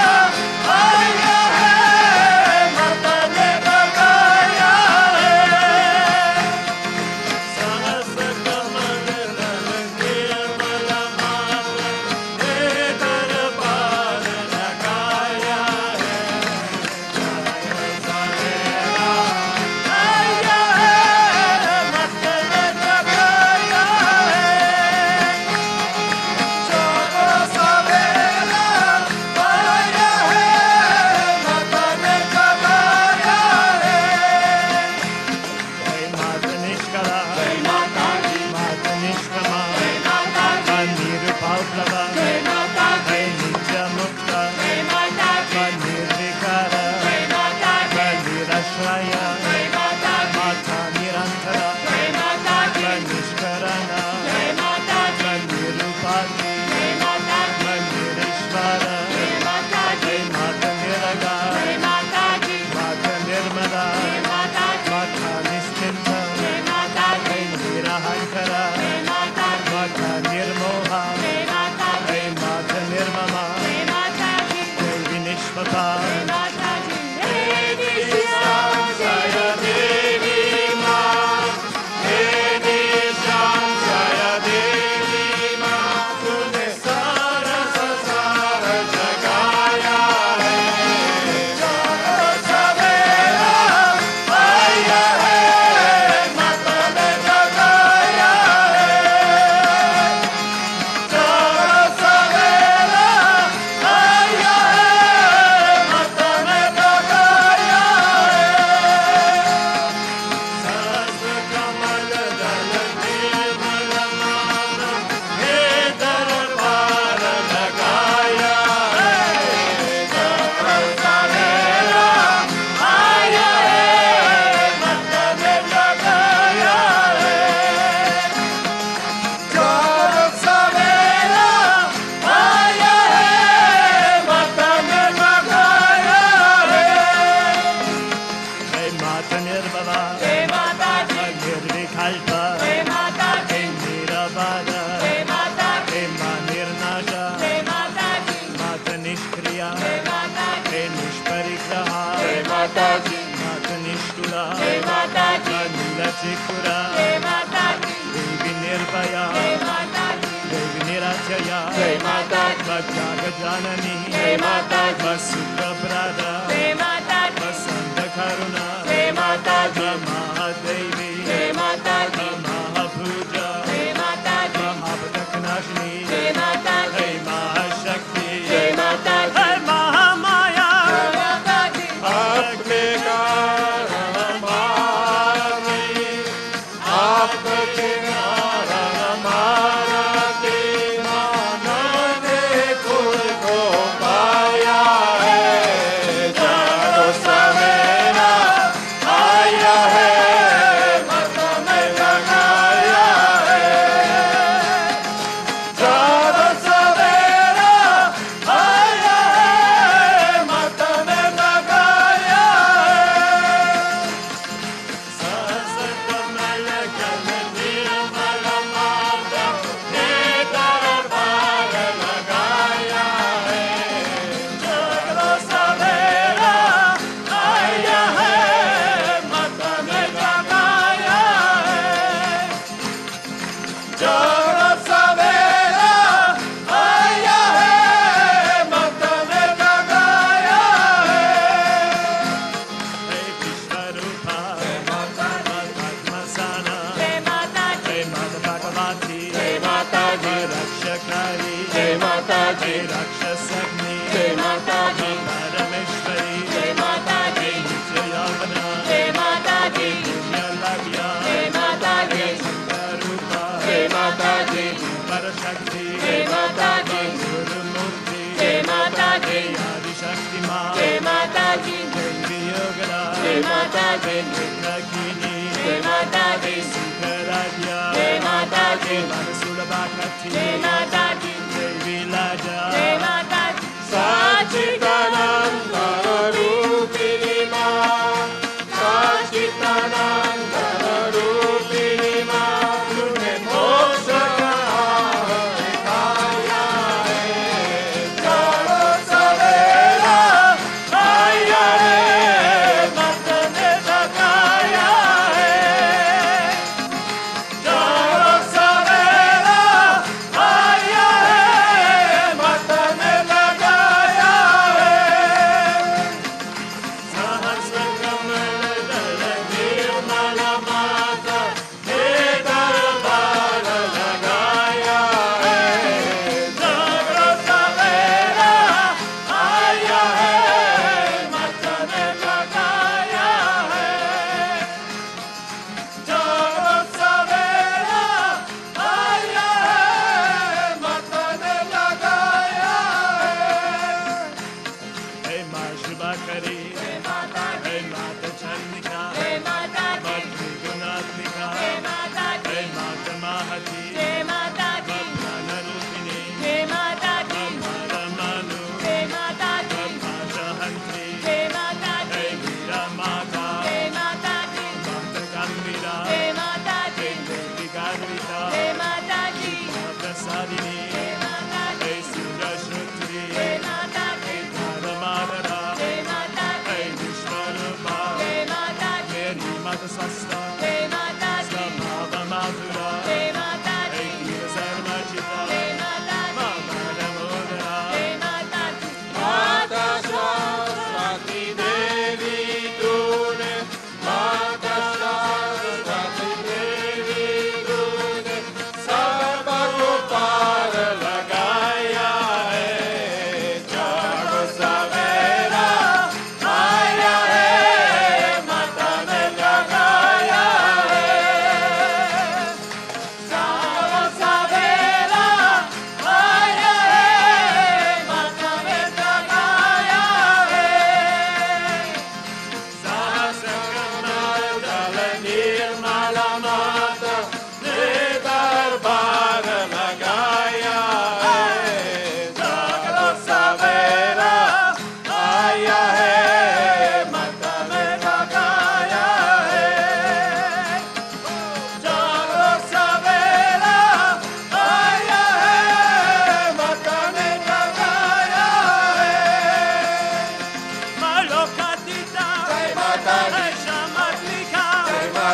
माता दी माता निष्ठुरा जय माता दी नीलचिकुरा जय माता दी देवी निर्भया जय माता दी देवी निराचया जय माता दी भद्राग जाननी जय माता दी वसुप्रभ्राता जय माता दी वसंत करुणा जय माता दी महादेवी जय माता दी महाभुजा जय माता दी महापदकनाशिनी जय माता दी महाशक्ति जय माता दी महामाया जय माता दी आपके कारण हमारी आपके कारण हमारा दीवाना ने खुद को पाया है जानो सवेरा आया है मत में लगाया है जानो सवेरा आया है मत में लगाया है सहस्रकमल निर्मल माता ने दरबार लगाया है जानो सवेरा आया है मत में लगाया है जानो सवेरा आया है मत में लगाया है जय विश्वरूपा जय माता पद्मसना जय माता जय माता भगवती जय माता जी रक्षकारी जय माता जी रक्षसग्नि जय माता जी परमेश्वरी जय माता जी नित्ययावना जय माता जी पुण्यलभ्या जय माता जी शंकरूपा जय माता जी परशक्ति जय माता जी गुरुमूर्ति जय माता जी आदिशक्तिमा जय माता जी योगरा जय माता जी कृष्णकिनी जय माता जी सुखराज्या जय माता जी मनसुलभाकथि जय माता जी देवी लाजा जय माता जी साचिदानंद रूपिणी मां साचिदानंद रूपिणी मां तूने मोक्ष का दिखाया है जानो सवेरा आया है मत में लगाया है जानो सवेरा आया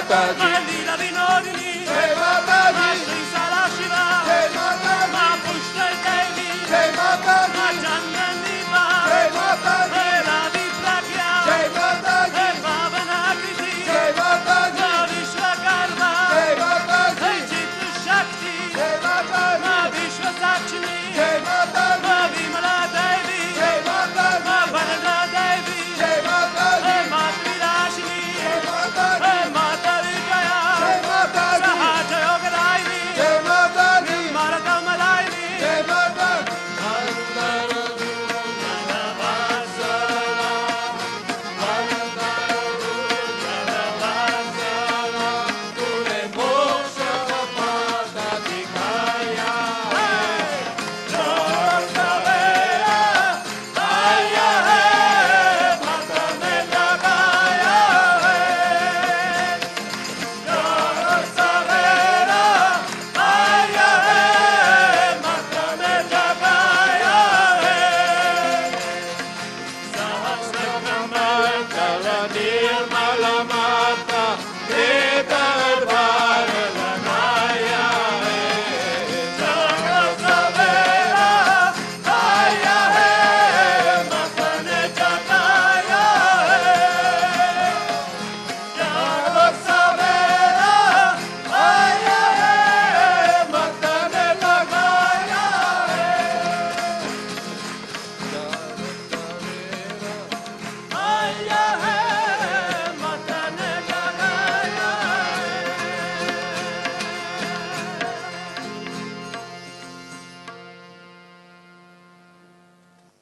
माता जी माँ लीला विनोदिनी जय माता माँ जी श्री सदाशिवा जय माता माँ जी पुष्कर देवी जय माता माँ जी चंदनी माँ जय माता जी हे राधि प्रज्ञा जय माता हे जी पावनाकृति जय माता जी माँ विश्वकर्मा जय माता हे जी चित्त शक्ति जय माता माँ जी विश्व साक्षिणी जय माता जी माँ विमला देवी जय माता माँ जी वरदा देवी जय माता हे जी मातृराशिनी जय माता हे जी माता विजया जय माता जी सहाज योगदायिनी जय माता जी मारकमदायिनी जय माता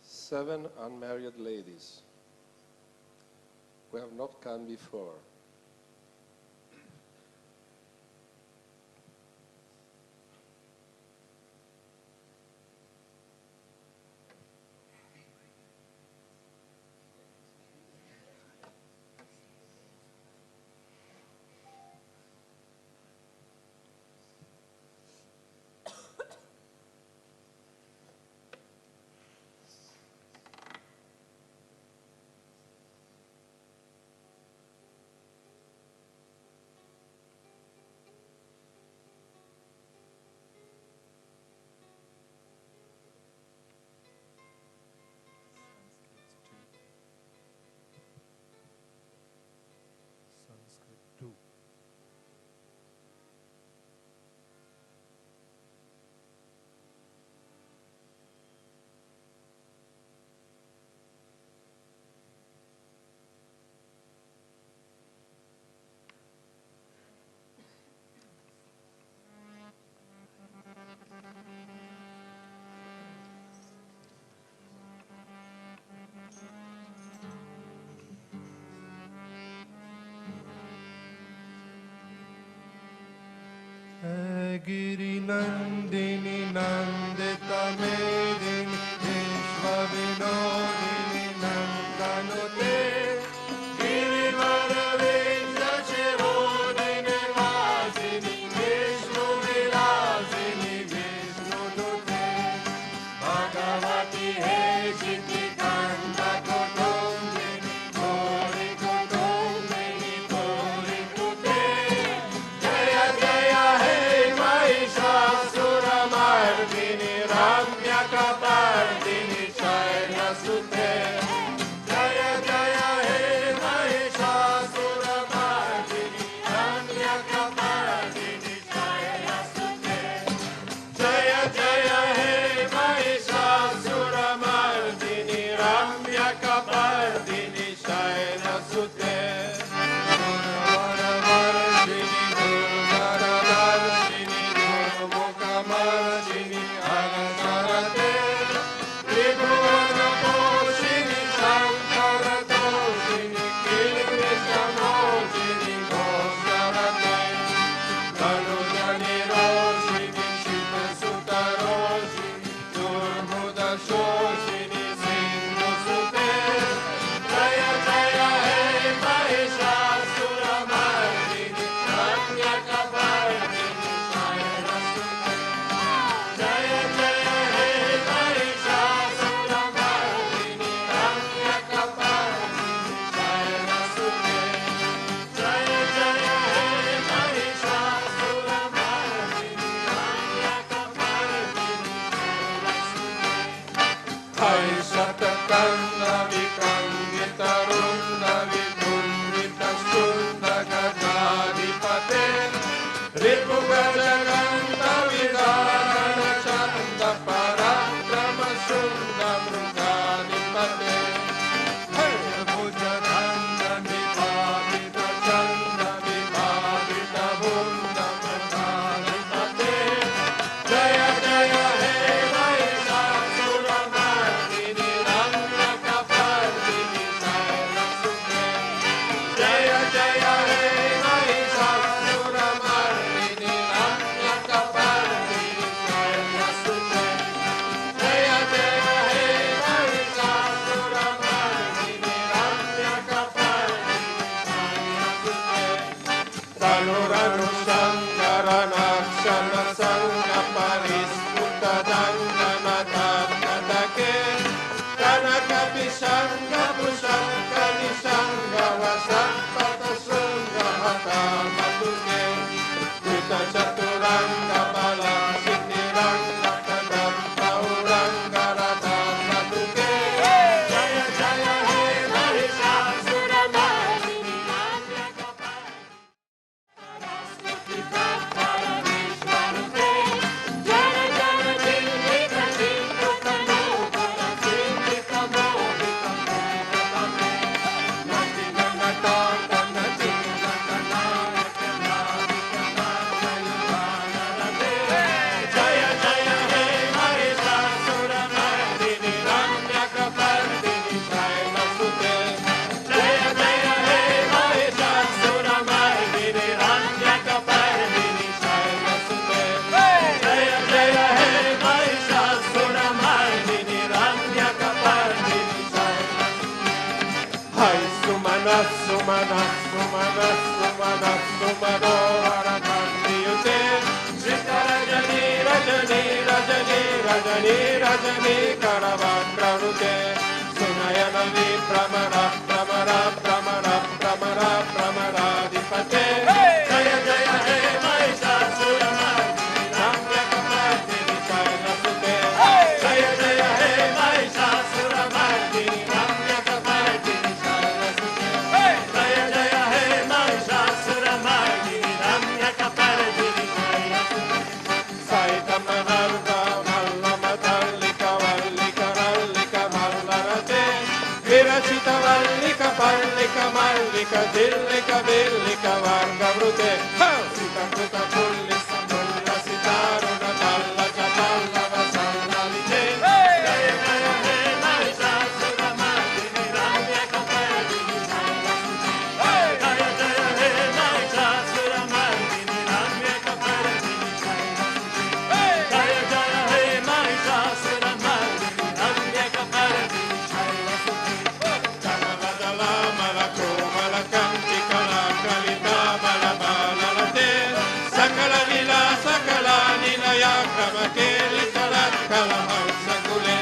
Seven unmarried ladies who have not come before. Sanskrit 2. Giri Nandini Nandita मेदिनी विश्व विनोदिनी नंदनुते गिरिवर विंध्याचलोदिनी वासिनी विष्णु विलासिनी विष्णुनुते भगवती हे चित्तिकान्त कुटुम्बिनी गौरी कुटुम्बिनी गौरी कुटे जय जय हे महिषासुरमर्दिनी रम्यकपर्दिनी शैलसुते शतकर्ण विक्रमितरुण्ड विपुण्डितशून्ड गजाधिपते रिपुगजगन्त विदारण चन्द पराक्रम शून्द मृगाधिपते भुजगन्ध विभावित चन्द विभावित भुन्द मृगाधिपते जय जय हे महिषासुरमर्दिनि रम्यकपर्दिनि शैलसुते जय जय हे महिषासुरमर्दिनि रम्यकपर्दिनि शैलसुते जय जय हे महिषासुरमर्दिनि रम्यकपर्दिनि शैलसुते तनुरनुसङ्करणाक्षण परिस्फुट दङ्गनदके कनकविशङ्ग भुशङ्ग निशङ्ग वसत्पत शृङ्ग हतामतुके कृतचतुरङ्ग बलं शितिरङ्ग कदम्बौरङ्ग रथामतुके जय जय हे महिषासुरमर्दिनि जय जय हे महिषासुरमर्दिनि रम्यकपर्दिनि शैलसुते जय जय हे महिषासुरमर्दिनि रम्यकपर्दिनि शैलसुते जय जय हे महिषासुरमर्दिनि रम्यकपर्दिनि शैलसुते हाय सुमनः सुमनः सुमनः सुमनः सुमनोहरकान्तियुते श्रीकरजनी रजनी रजनी रजनी रजनी करवक्रणुते सुनयन विभ्रमर भ्रमर भ्रमर भ्रमर भ्रमराधिपते जय जय हे महिषासुरमर्दिनि रम्यकपर्दिनि शैलसुते जय जय हे महिषासुरमर्दिनि रम्यकपर्दिनि शैलसुते जय जय हे महिषासुरमर्दिनि रम्यकपर्दिनि शैलसुते सैतमनर्दा मल्लमदल्लिक वल्लिक रल्लिक मल्लरते विरचित वल्लिक पल्लिक मल्लिक दिल्लिक बिल्लिक वर्गवृते सितकृत पुल्लिस पुल्लसितारुण पल्लक पल्लव सल्ललिते जय जय हे महिषासुरमर्दिनि रम्यकपर्दिनि शैलसुते जय जय हे महिषासुरमर्दिनि रम्यकपर्दिनि शैलसुते जय जय हे महिषासुरमर्दिनि रम्यकपर्दिनि शैलसुते कमलदलामलकोमलकन्ति कलाकलिताबलबाललते सकललीला सकलानिलया क्रमकेलिकलत्कलहंसकुले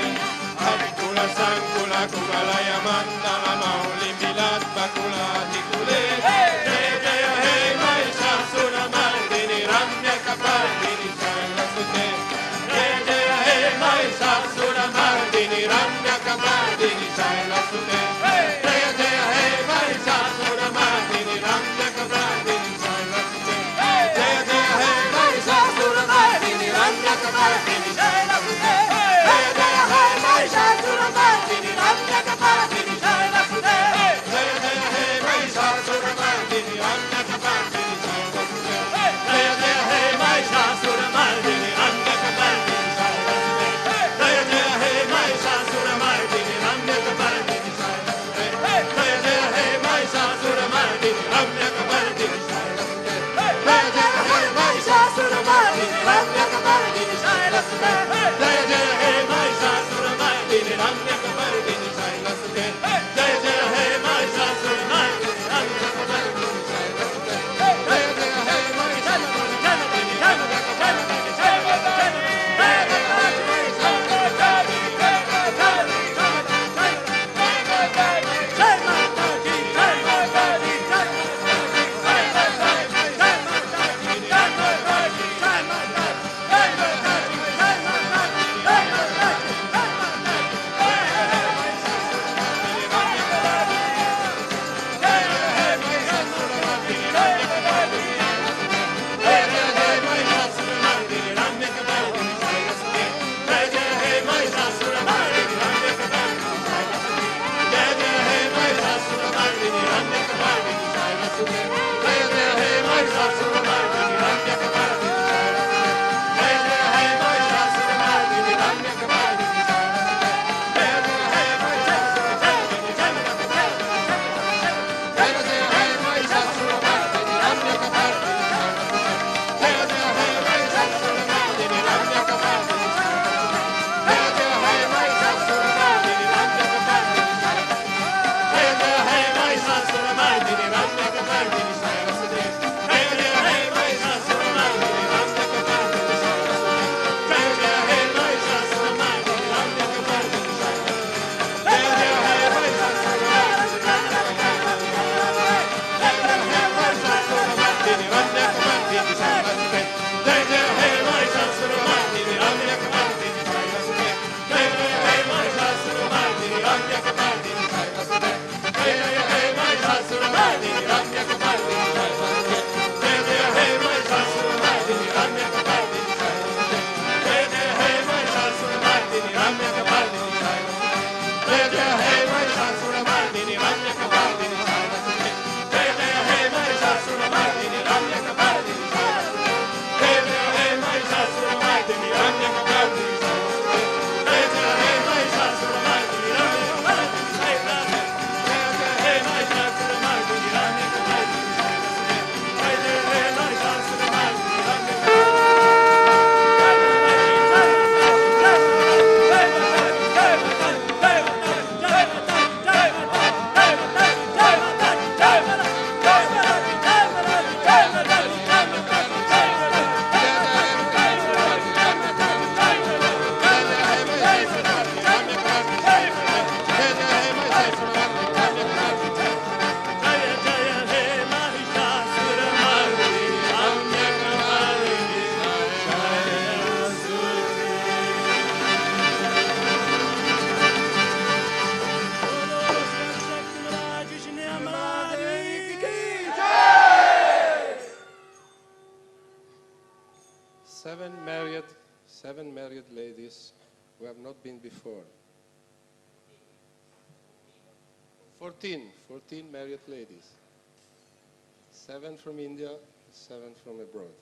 हरिकुलसङ्कुलकुमलय मण्डलमौलिमिलद्बकुलादिकुले जय जय हे महिषासुरमर्दिनि रम्यकपर्दिनि शैलसुते जय जय हे महिषासुरमर्दिनि रम्यकपर्दिनि शैलसुते जय जय हे महिषासुरमर्दिनि रम्यकपर्दिनि शैलसुते जय जय हे महिषासुरमर्दिनि रम्यकपर्दिनि शैलसुते जय जय हे महिषासुरमर्दिनि रम्यकपर्दिनि शैलसुते जय जय हे महिषासुरमर्दिनि रम्यकपर्दिनि शैलसुते जय जय हे महिषासुरमर्दिनि रम्यकपर्दिनि शैलसुते जय जय हे महिषासुरमर्दिनि रम्यकपर्दिनि शैलसुते जय जय हे महिषासुरमर्दिनि रम्यकपर्दिनि शैलसुते जय जय हे महिषासुरमर्दिनि रम्यकपर्दिनि शैलसुते जय जय हे महिषासुरमर्दिनि रम्यकपर्दिनि शैलसुते जय जय हे महिषासुरमर्दिनि रम्यकपर्दिनि शैलसुते जय जय हे महिषासुरमर्दिनि रम्यकपर्दिनि शैलसुते जय जय place we have not been before. 14 married ladies. 7 from India, 7 from abroad.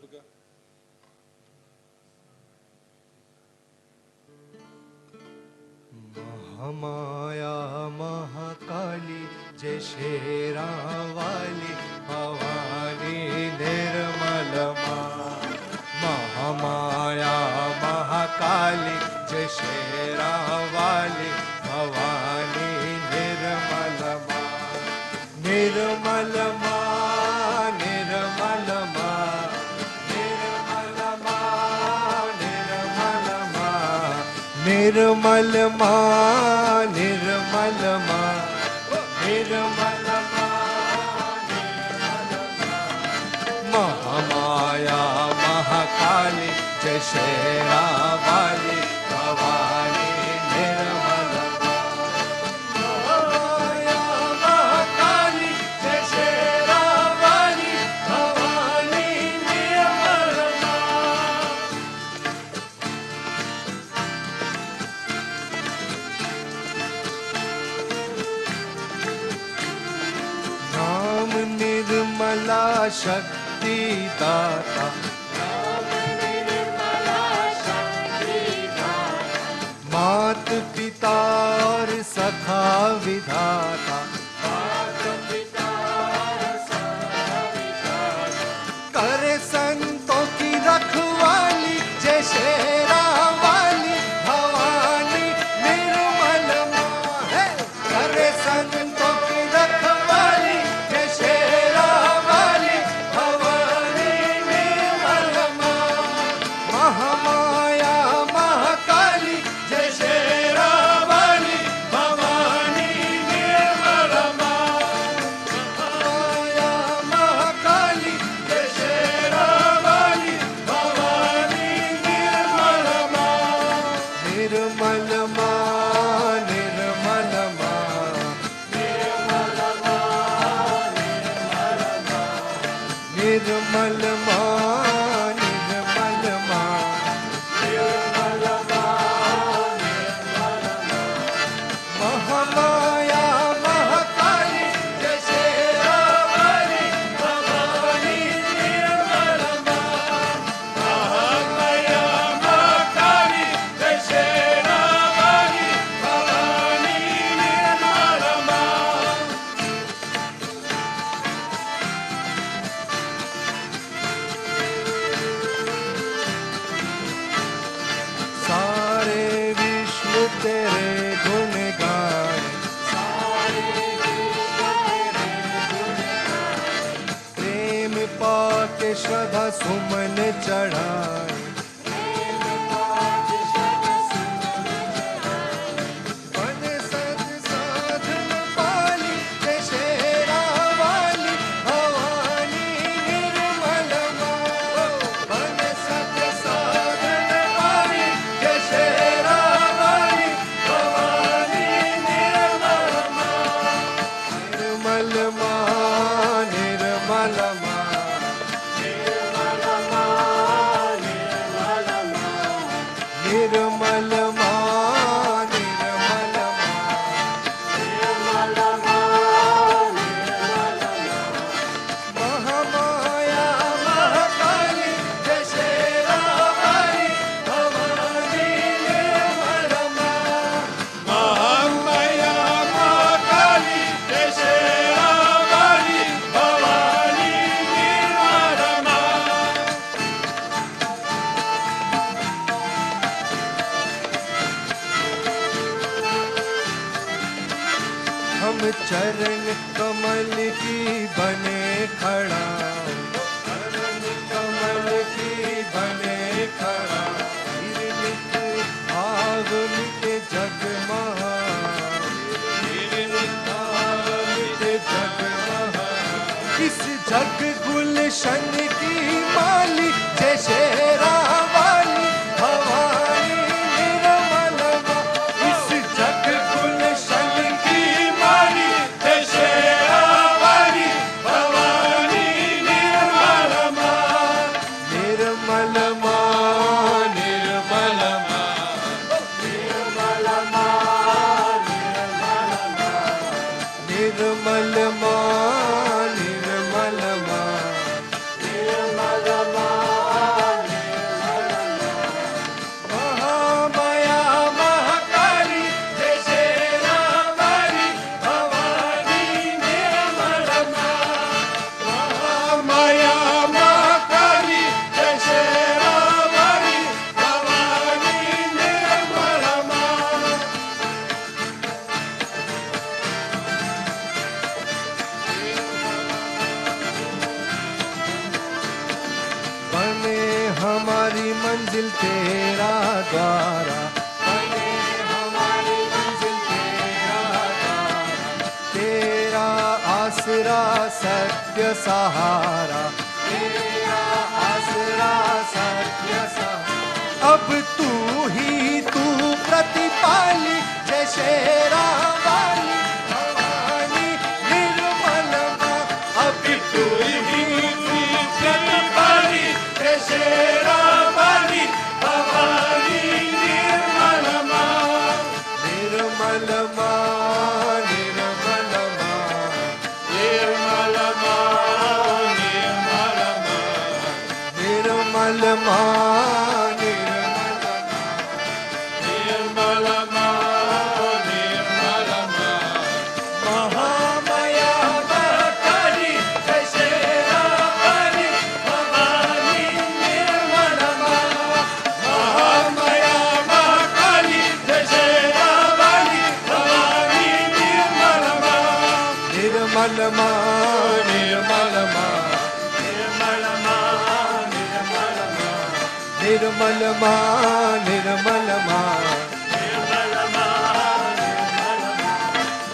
Durga. Mahamaya Mahakali जय शेरा वाली भवानी निर्मल माँ। महामाया महाकाली जय शेरा वाली भवानी निर्मल माँ। निर्मल माँ निर्मल माँ निर्मल माँ निर्मल माँ निर्मल माँ निर्मल माँ निर्मल माँ महामाया महाकाली जय शेरा वाली भवानी निर्मल महामाया महाकाली जय शेरा वाली भवानी निर्मल नाम निर्मला शक्ति दाता। मात पिता और सखा विधाता। करे संतों की रखवाली जय शेरा वाली भवानी निर्मल माँ है। करे संतों की रखवाली जय शेरा वाली भवानी निर्मल सुमन चढ़ाए बन सत साधन पाली जय शेरा वाली भवानी निर्मल माँ बन सत साधन पाली जय शेरा वाली भवानी निर्मल माँ निर्मल माँ निर्मल माँ निर्मल माँ निर्मल महामाया महाकाली जय शेरा वाली भवानी निर्मल माँ महामाया महाकाली जय शेरा वाली भवानी निर्मल माँ हम चरण कमल की बने खड़ा चरण कमल की बने खड़ा निर्मित भाव मिट जग महा निर्मित भाव मिट जग महा इस जग गुलशन की माली जय शेरा वाली भवानी निर्मल माँ इस जग गुलशन की माली जय शेरा वाली भवानी निर्मल माँ निर्मल माँ निर्मल माँ निर्मल माँ निर्मल माँ निर्मल माँ निर्मल माँ महामाया महाकाली जय शेरा वाली भवानी निर्मल माँ महामाया महाकाली जय शेरा वाली भवानी निर्मल माँ बने हमारी मंजिल तेरा द्वारा बने हमारी मंजिल तेरा द्वारा तेरा आसरा सत्य सहारा तेरा आसरा सत्य सहारा अब तू ही तू प्रतिपाली जय शेरा वाली भवानी निर्मल माँ अब तू ही तू प्रतिपाली जय शेरा वाली भवानी निर्मल माँ निर्मल माँ निर्मल माँ निर्मल माँ निर्मल माँ निर्मल माँ निर्मल माँ निर्मल माँ महामाया महाकाली जय शेरा वाली भवानी निर्मल माँ महामाया महाकाली जय शेरा वाली भवानी निर्मल माँ निर्मल माँ निर्मल माँ निर्मल माँ निर्मल माँ निर्मल माँ निर्मल माँ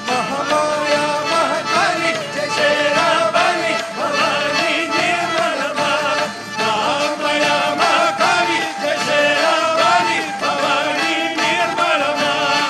महामाया महाकाली जय शेरा वाली भवानी निर्मल माँ महामाया महाकाली जय शेरा वाली भवानी निर्मल माँ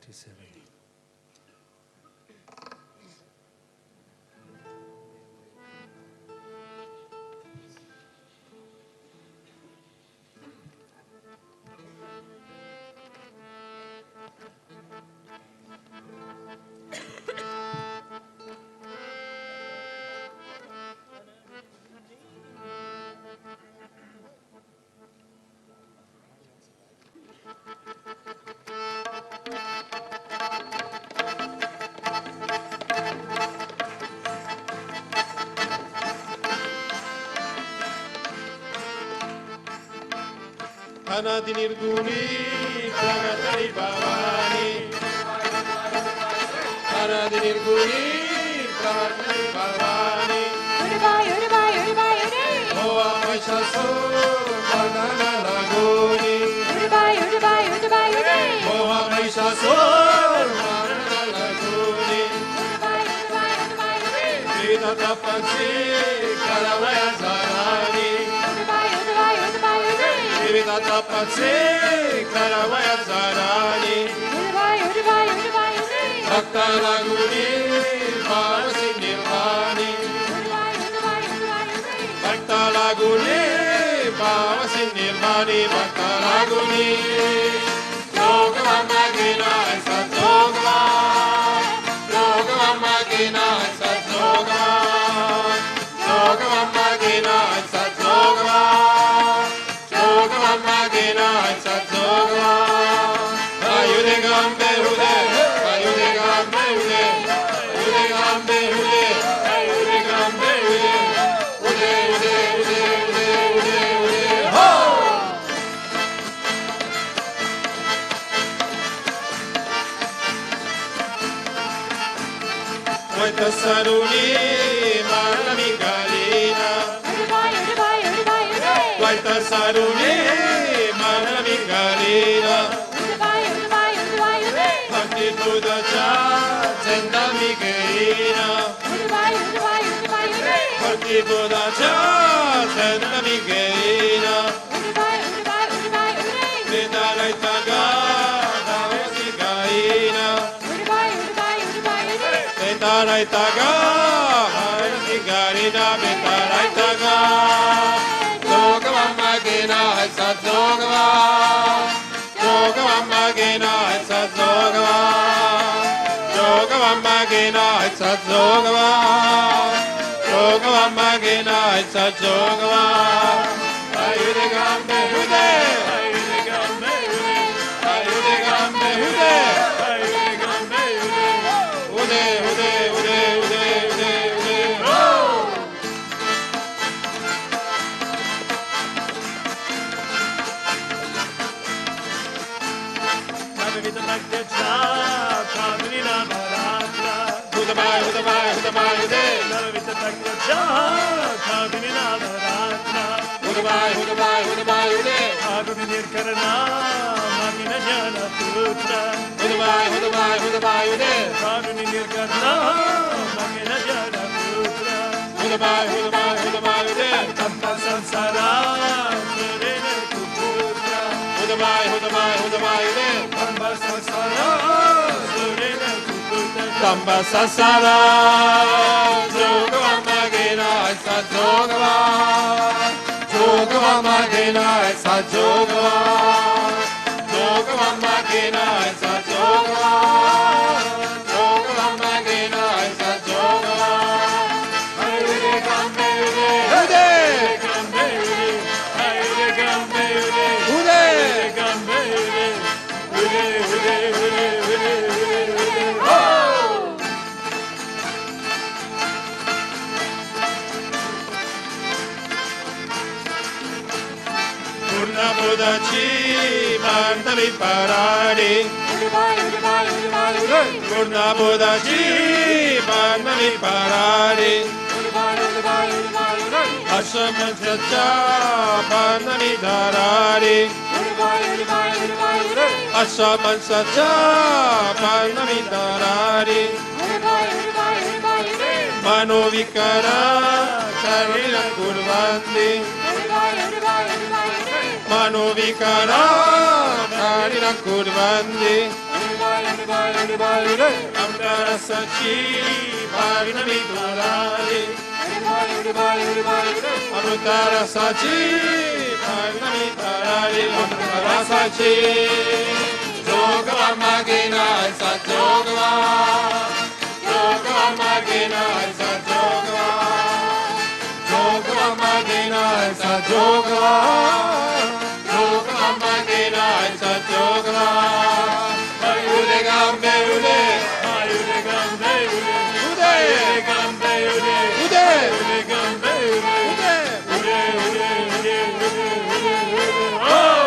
37. Anadi Nirguni, Pragatari Bhavani. Anadi Nirguni, Pragatari Bhavani. Moha Mahishasur, Vardhana Laguni. Moha Mahishasur, Vardhana Laguni. Vita Tapaksi, Karavaya Zarani. Vita Tapaksi, Karavaya Zarani. Bhakta Laguni, Bhavasi Nirvani. Bhakta Laguni, Bhavasi Nirvani. Bhakta Laguni, Yogavamma Gina Satsogava. Yogavamma Gina Satsogava. Yogavamma Gina Satsogava. Yogavamma Gina Satsogava. Ayude Gambe Hude, Ayude Gambe Hude, Ayude Gambe Hude, Ayude Gambe Hude, Hude Hude Hude Hude Hude Hude Ho! Vaita Saruni Manami Galina. Vaita Saruni Manami Galina. Bhakti Buddha Cha Zendami Galina. Bhakti Buddha Cha Zendami Galina. Vedalai Taga Davasi Galina. Vedalai Taga Davasi Galina. Vedalai Taga Yogavamma Gina Satsogava. Yogavamma Gina Satsogava. Yogavamma Gina Satsogava. Yogavamma Gina Satsogava. Ayude Gambe Hude, Ayude Gambe Hude, Ayude Gambe Hude, Ayude Gambe Hude, Hude Hude Hude Hude Hude Hude Ho! Hudabai, Hudabai, Hudabai, Hude. Hudabai, Hudabai, Hudabai, Hude. Hudabai, Hudabai, Hudabai, Hude. Hudabai, Hudabai, Hudabai, Hude. Hudabai, Hudabai, Hudabai, Hude. Tamba Sasara, Yogavamma Gina Satsogava. Yogavamma Gina Satsogava. Yogavamma Gina Satsogava. Yogavamma Gina Satsogava. Ayude Gambe Hude, Gambe Hude, Ayude Gambe Hude, Hude Gambe Hude, Hude Hude Hude Hude Hude Ho! Purna Buddhachi Mandali Paradi. Purna Buddhachi Mandali Paradi. Ashaman Chacha Mandali Dharari. Ashaman Chacha Mandali Dharari. Manovikara Karila Kurvandi. Manovikara Karila Kurvandi. अमृतरसाची भागनवी तुलाली अमृतरसाची भागनवी तुलाली अमृतरसाची जोगवा मागेना ऐसा जोगवा जोगवा मागेना ऐसा जोगवा जोगवा मागेना ऐसा जोगवा जोगवा मागेना ऐसा जोगवा Mayure gambe ude Mayure gambe ude Ude gambe ude Ude Ude gambe ude Ude Ude Ude Ude Ude Ude Oh!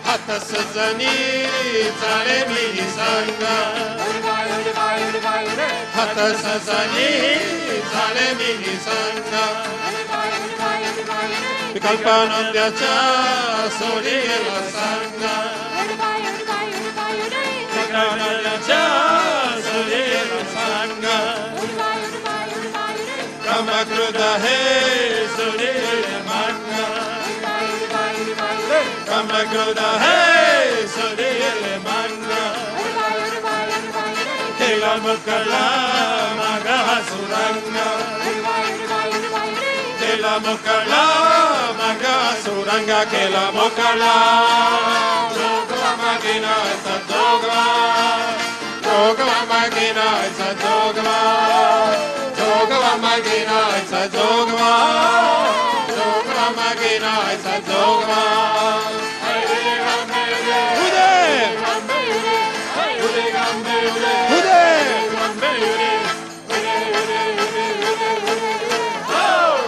Hatta sazani zale mini sanga Hatta sazani zale mini sanga Vikalpanandyacha soriyela sanga Vikalpanandyacha soriyela sanga Kamakruda he soriyela manga Kamakruda he soriyela manga Kela mukala magaha suranga Kela mukala maga suranga kela mukala Jogwa magina sa jogwa Jogwa magina sa jogwa Jogwa magina sa jogwa Jogwa magina sa jogwa Ude gambe ude Ude gambe ude Ude gambe ude Ude ude ude ude ude Oh!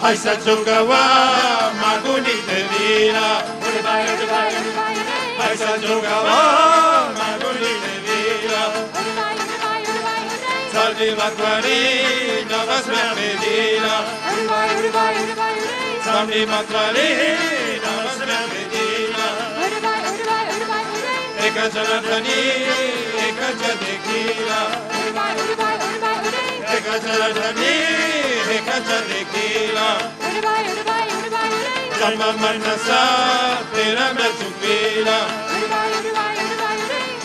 Aisa jogawa maguni devira Aisa jogawa maguni devira Salvi makwari navas medina Salvi makwari navas medina Eka janatani eka jadekila Eka janatani eka jadekila Janma manasa tera मैं चुकीला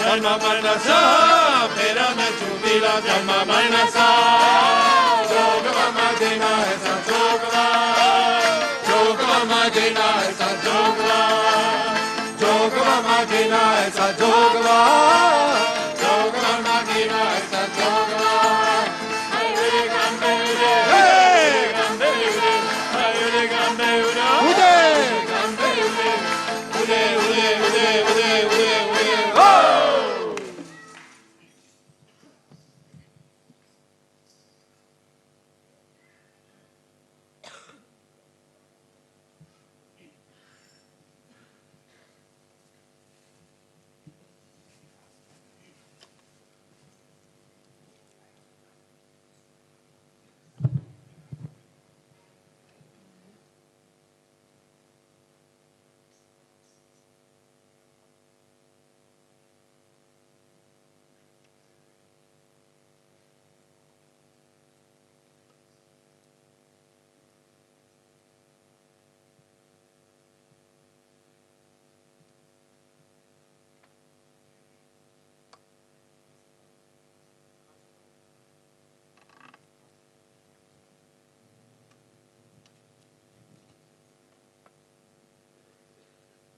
Janma manasa tera मैं चुकीला Janma manasa Jogwa magina ऐसा jogwa Jogwa magina ऐसा jogwa Jogwa magina ऐसा jogwa Jogwa magina ऐसा jogwa Ayure gambe ude Hey gambe ude Ayure gambe ude Ude gambe ude Ude ude ude ude ude ude Oh!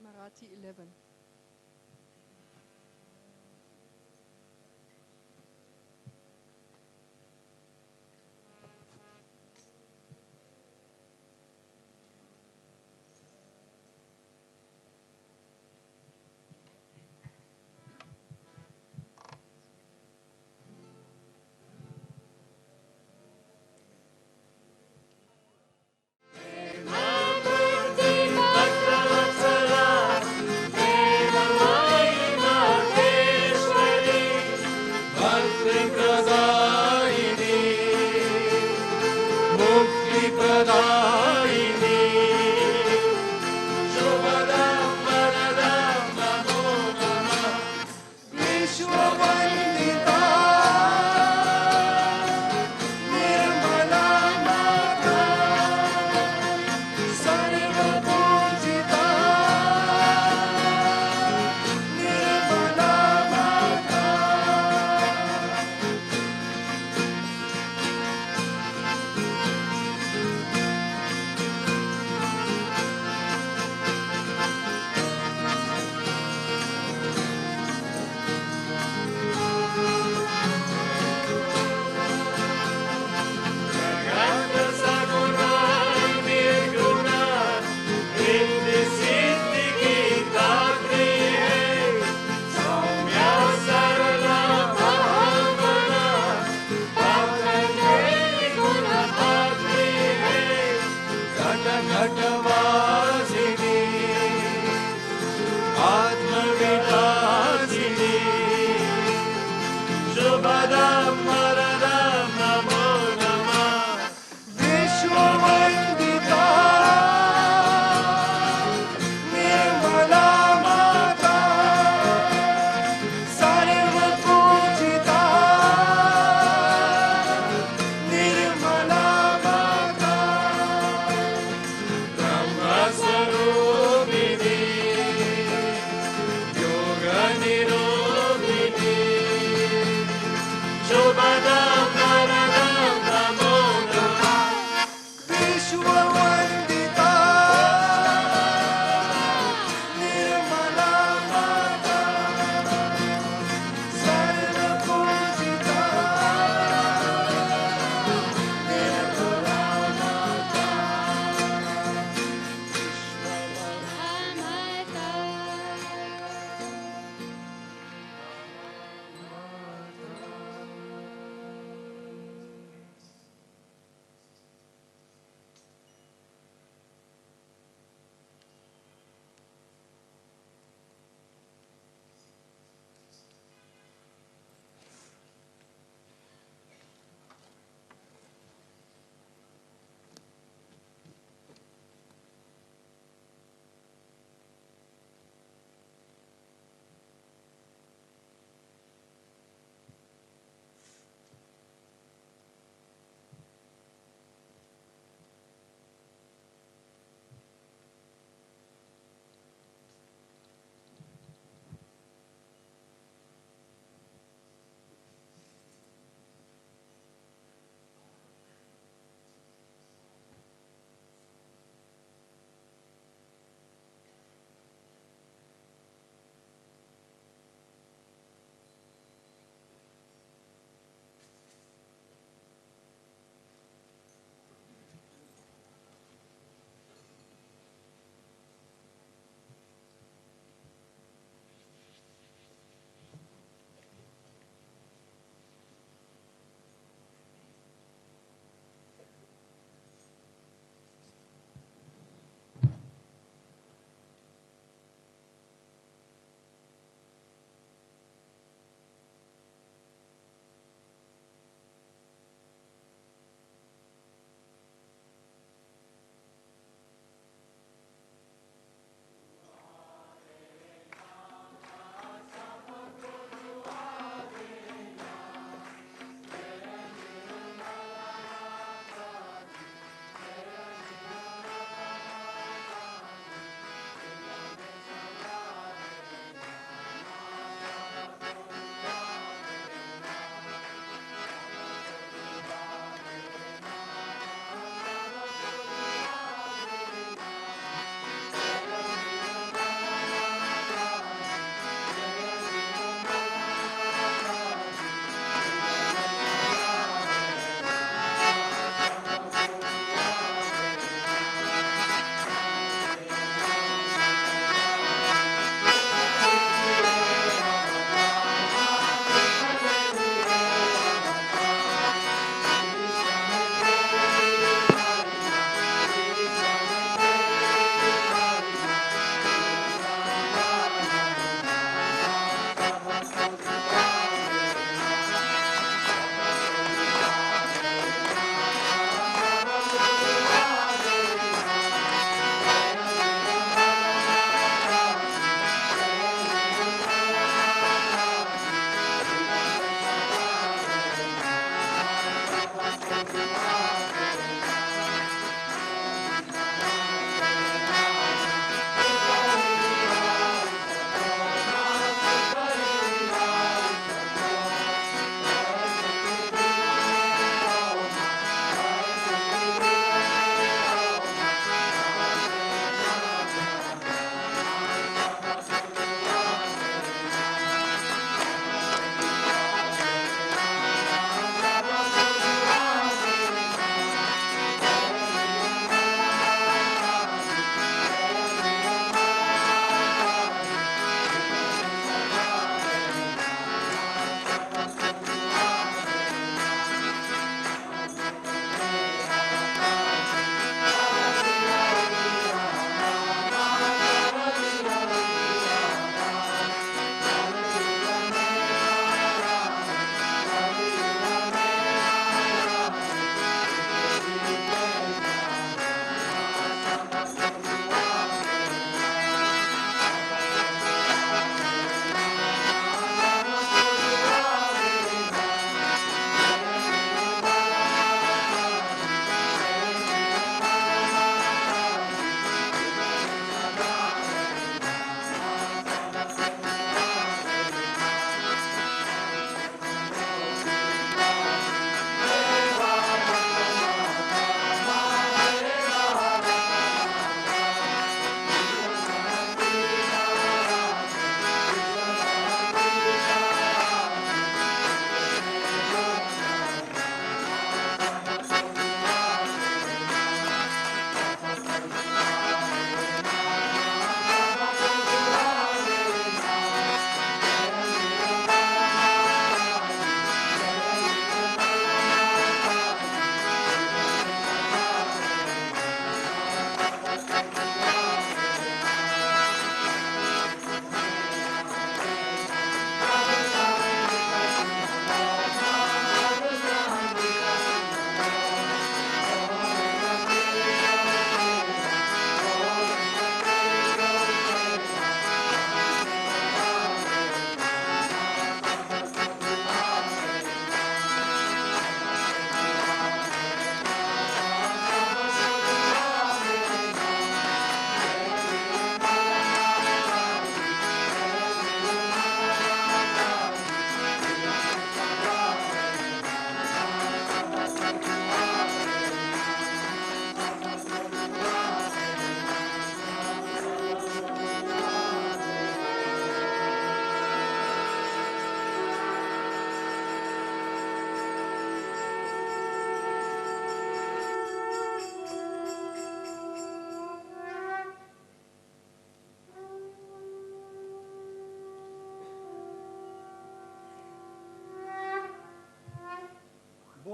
Marathi 11. Murti Bhakta Vatsala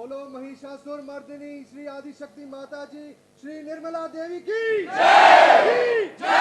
बोलो महिषासुर मर्दिनी श्री आदिशक्ति माता जी श्री निर्मला देवी की जय।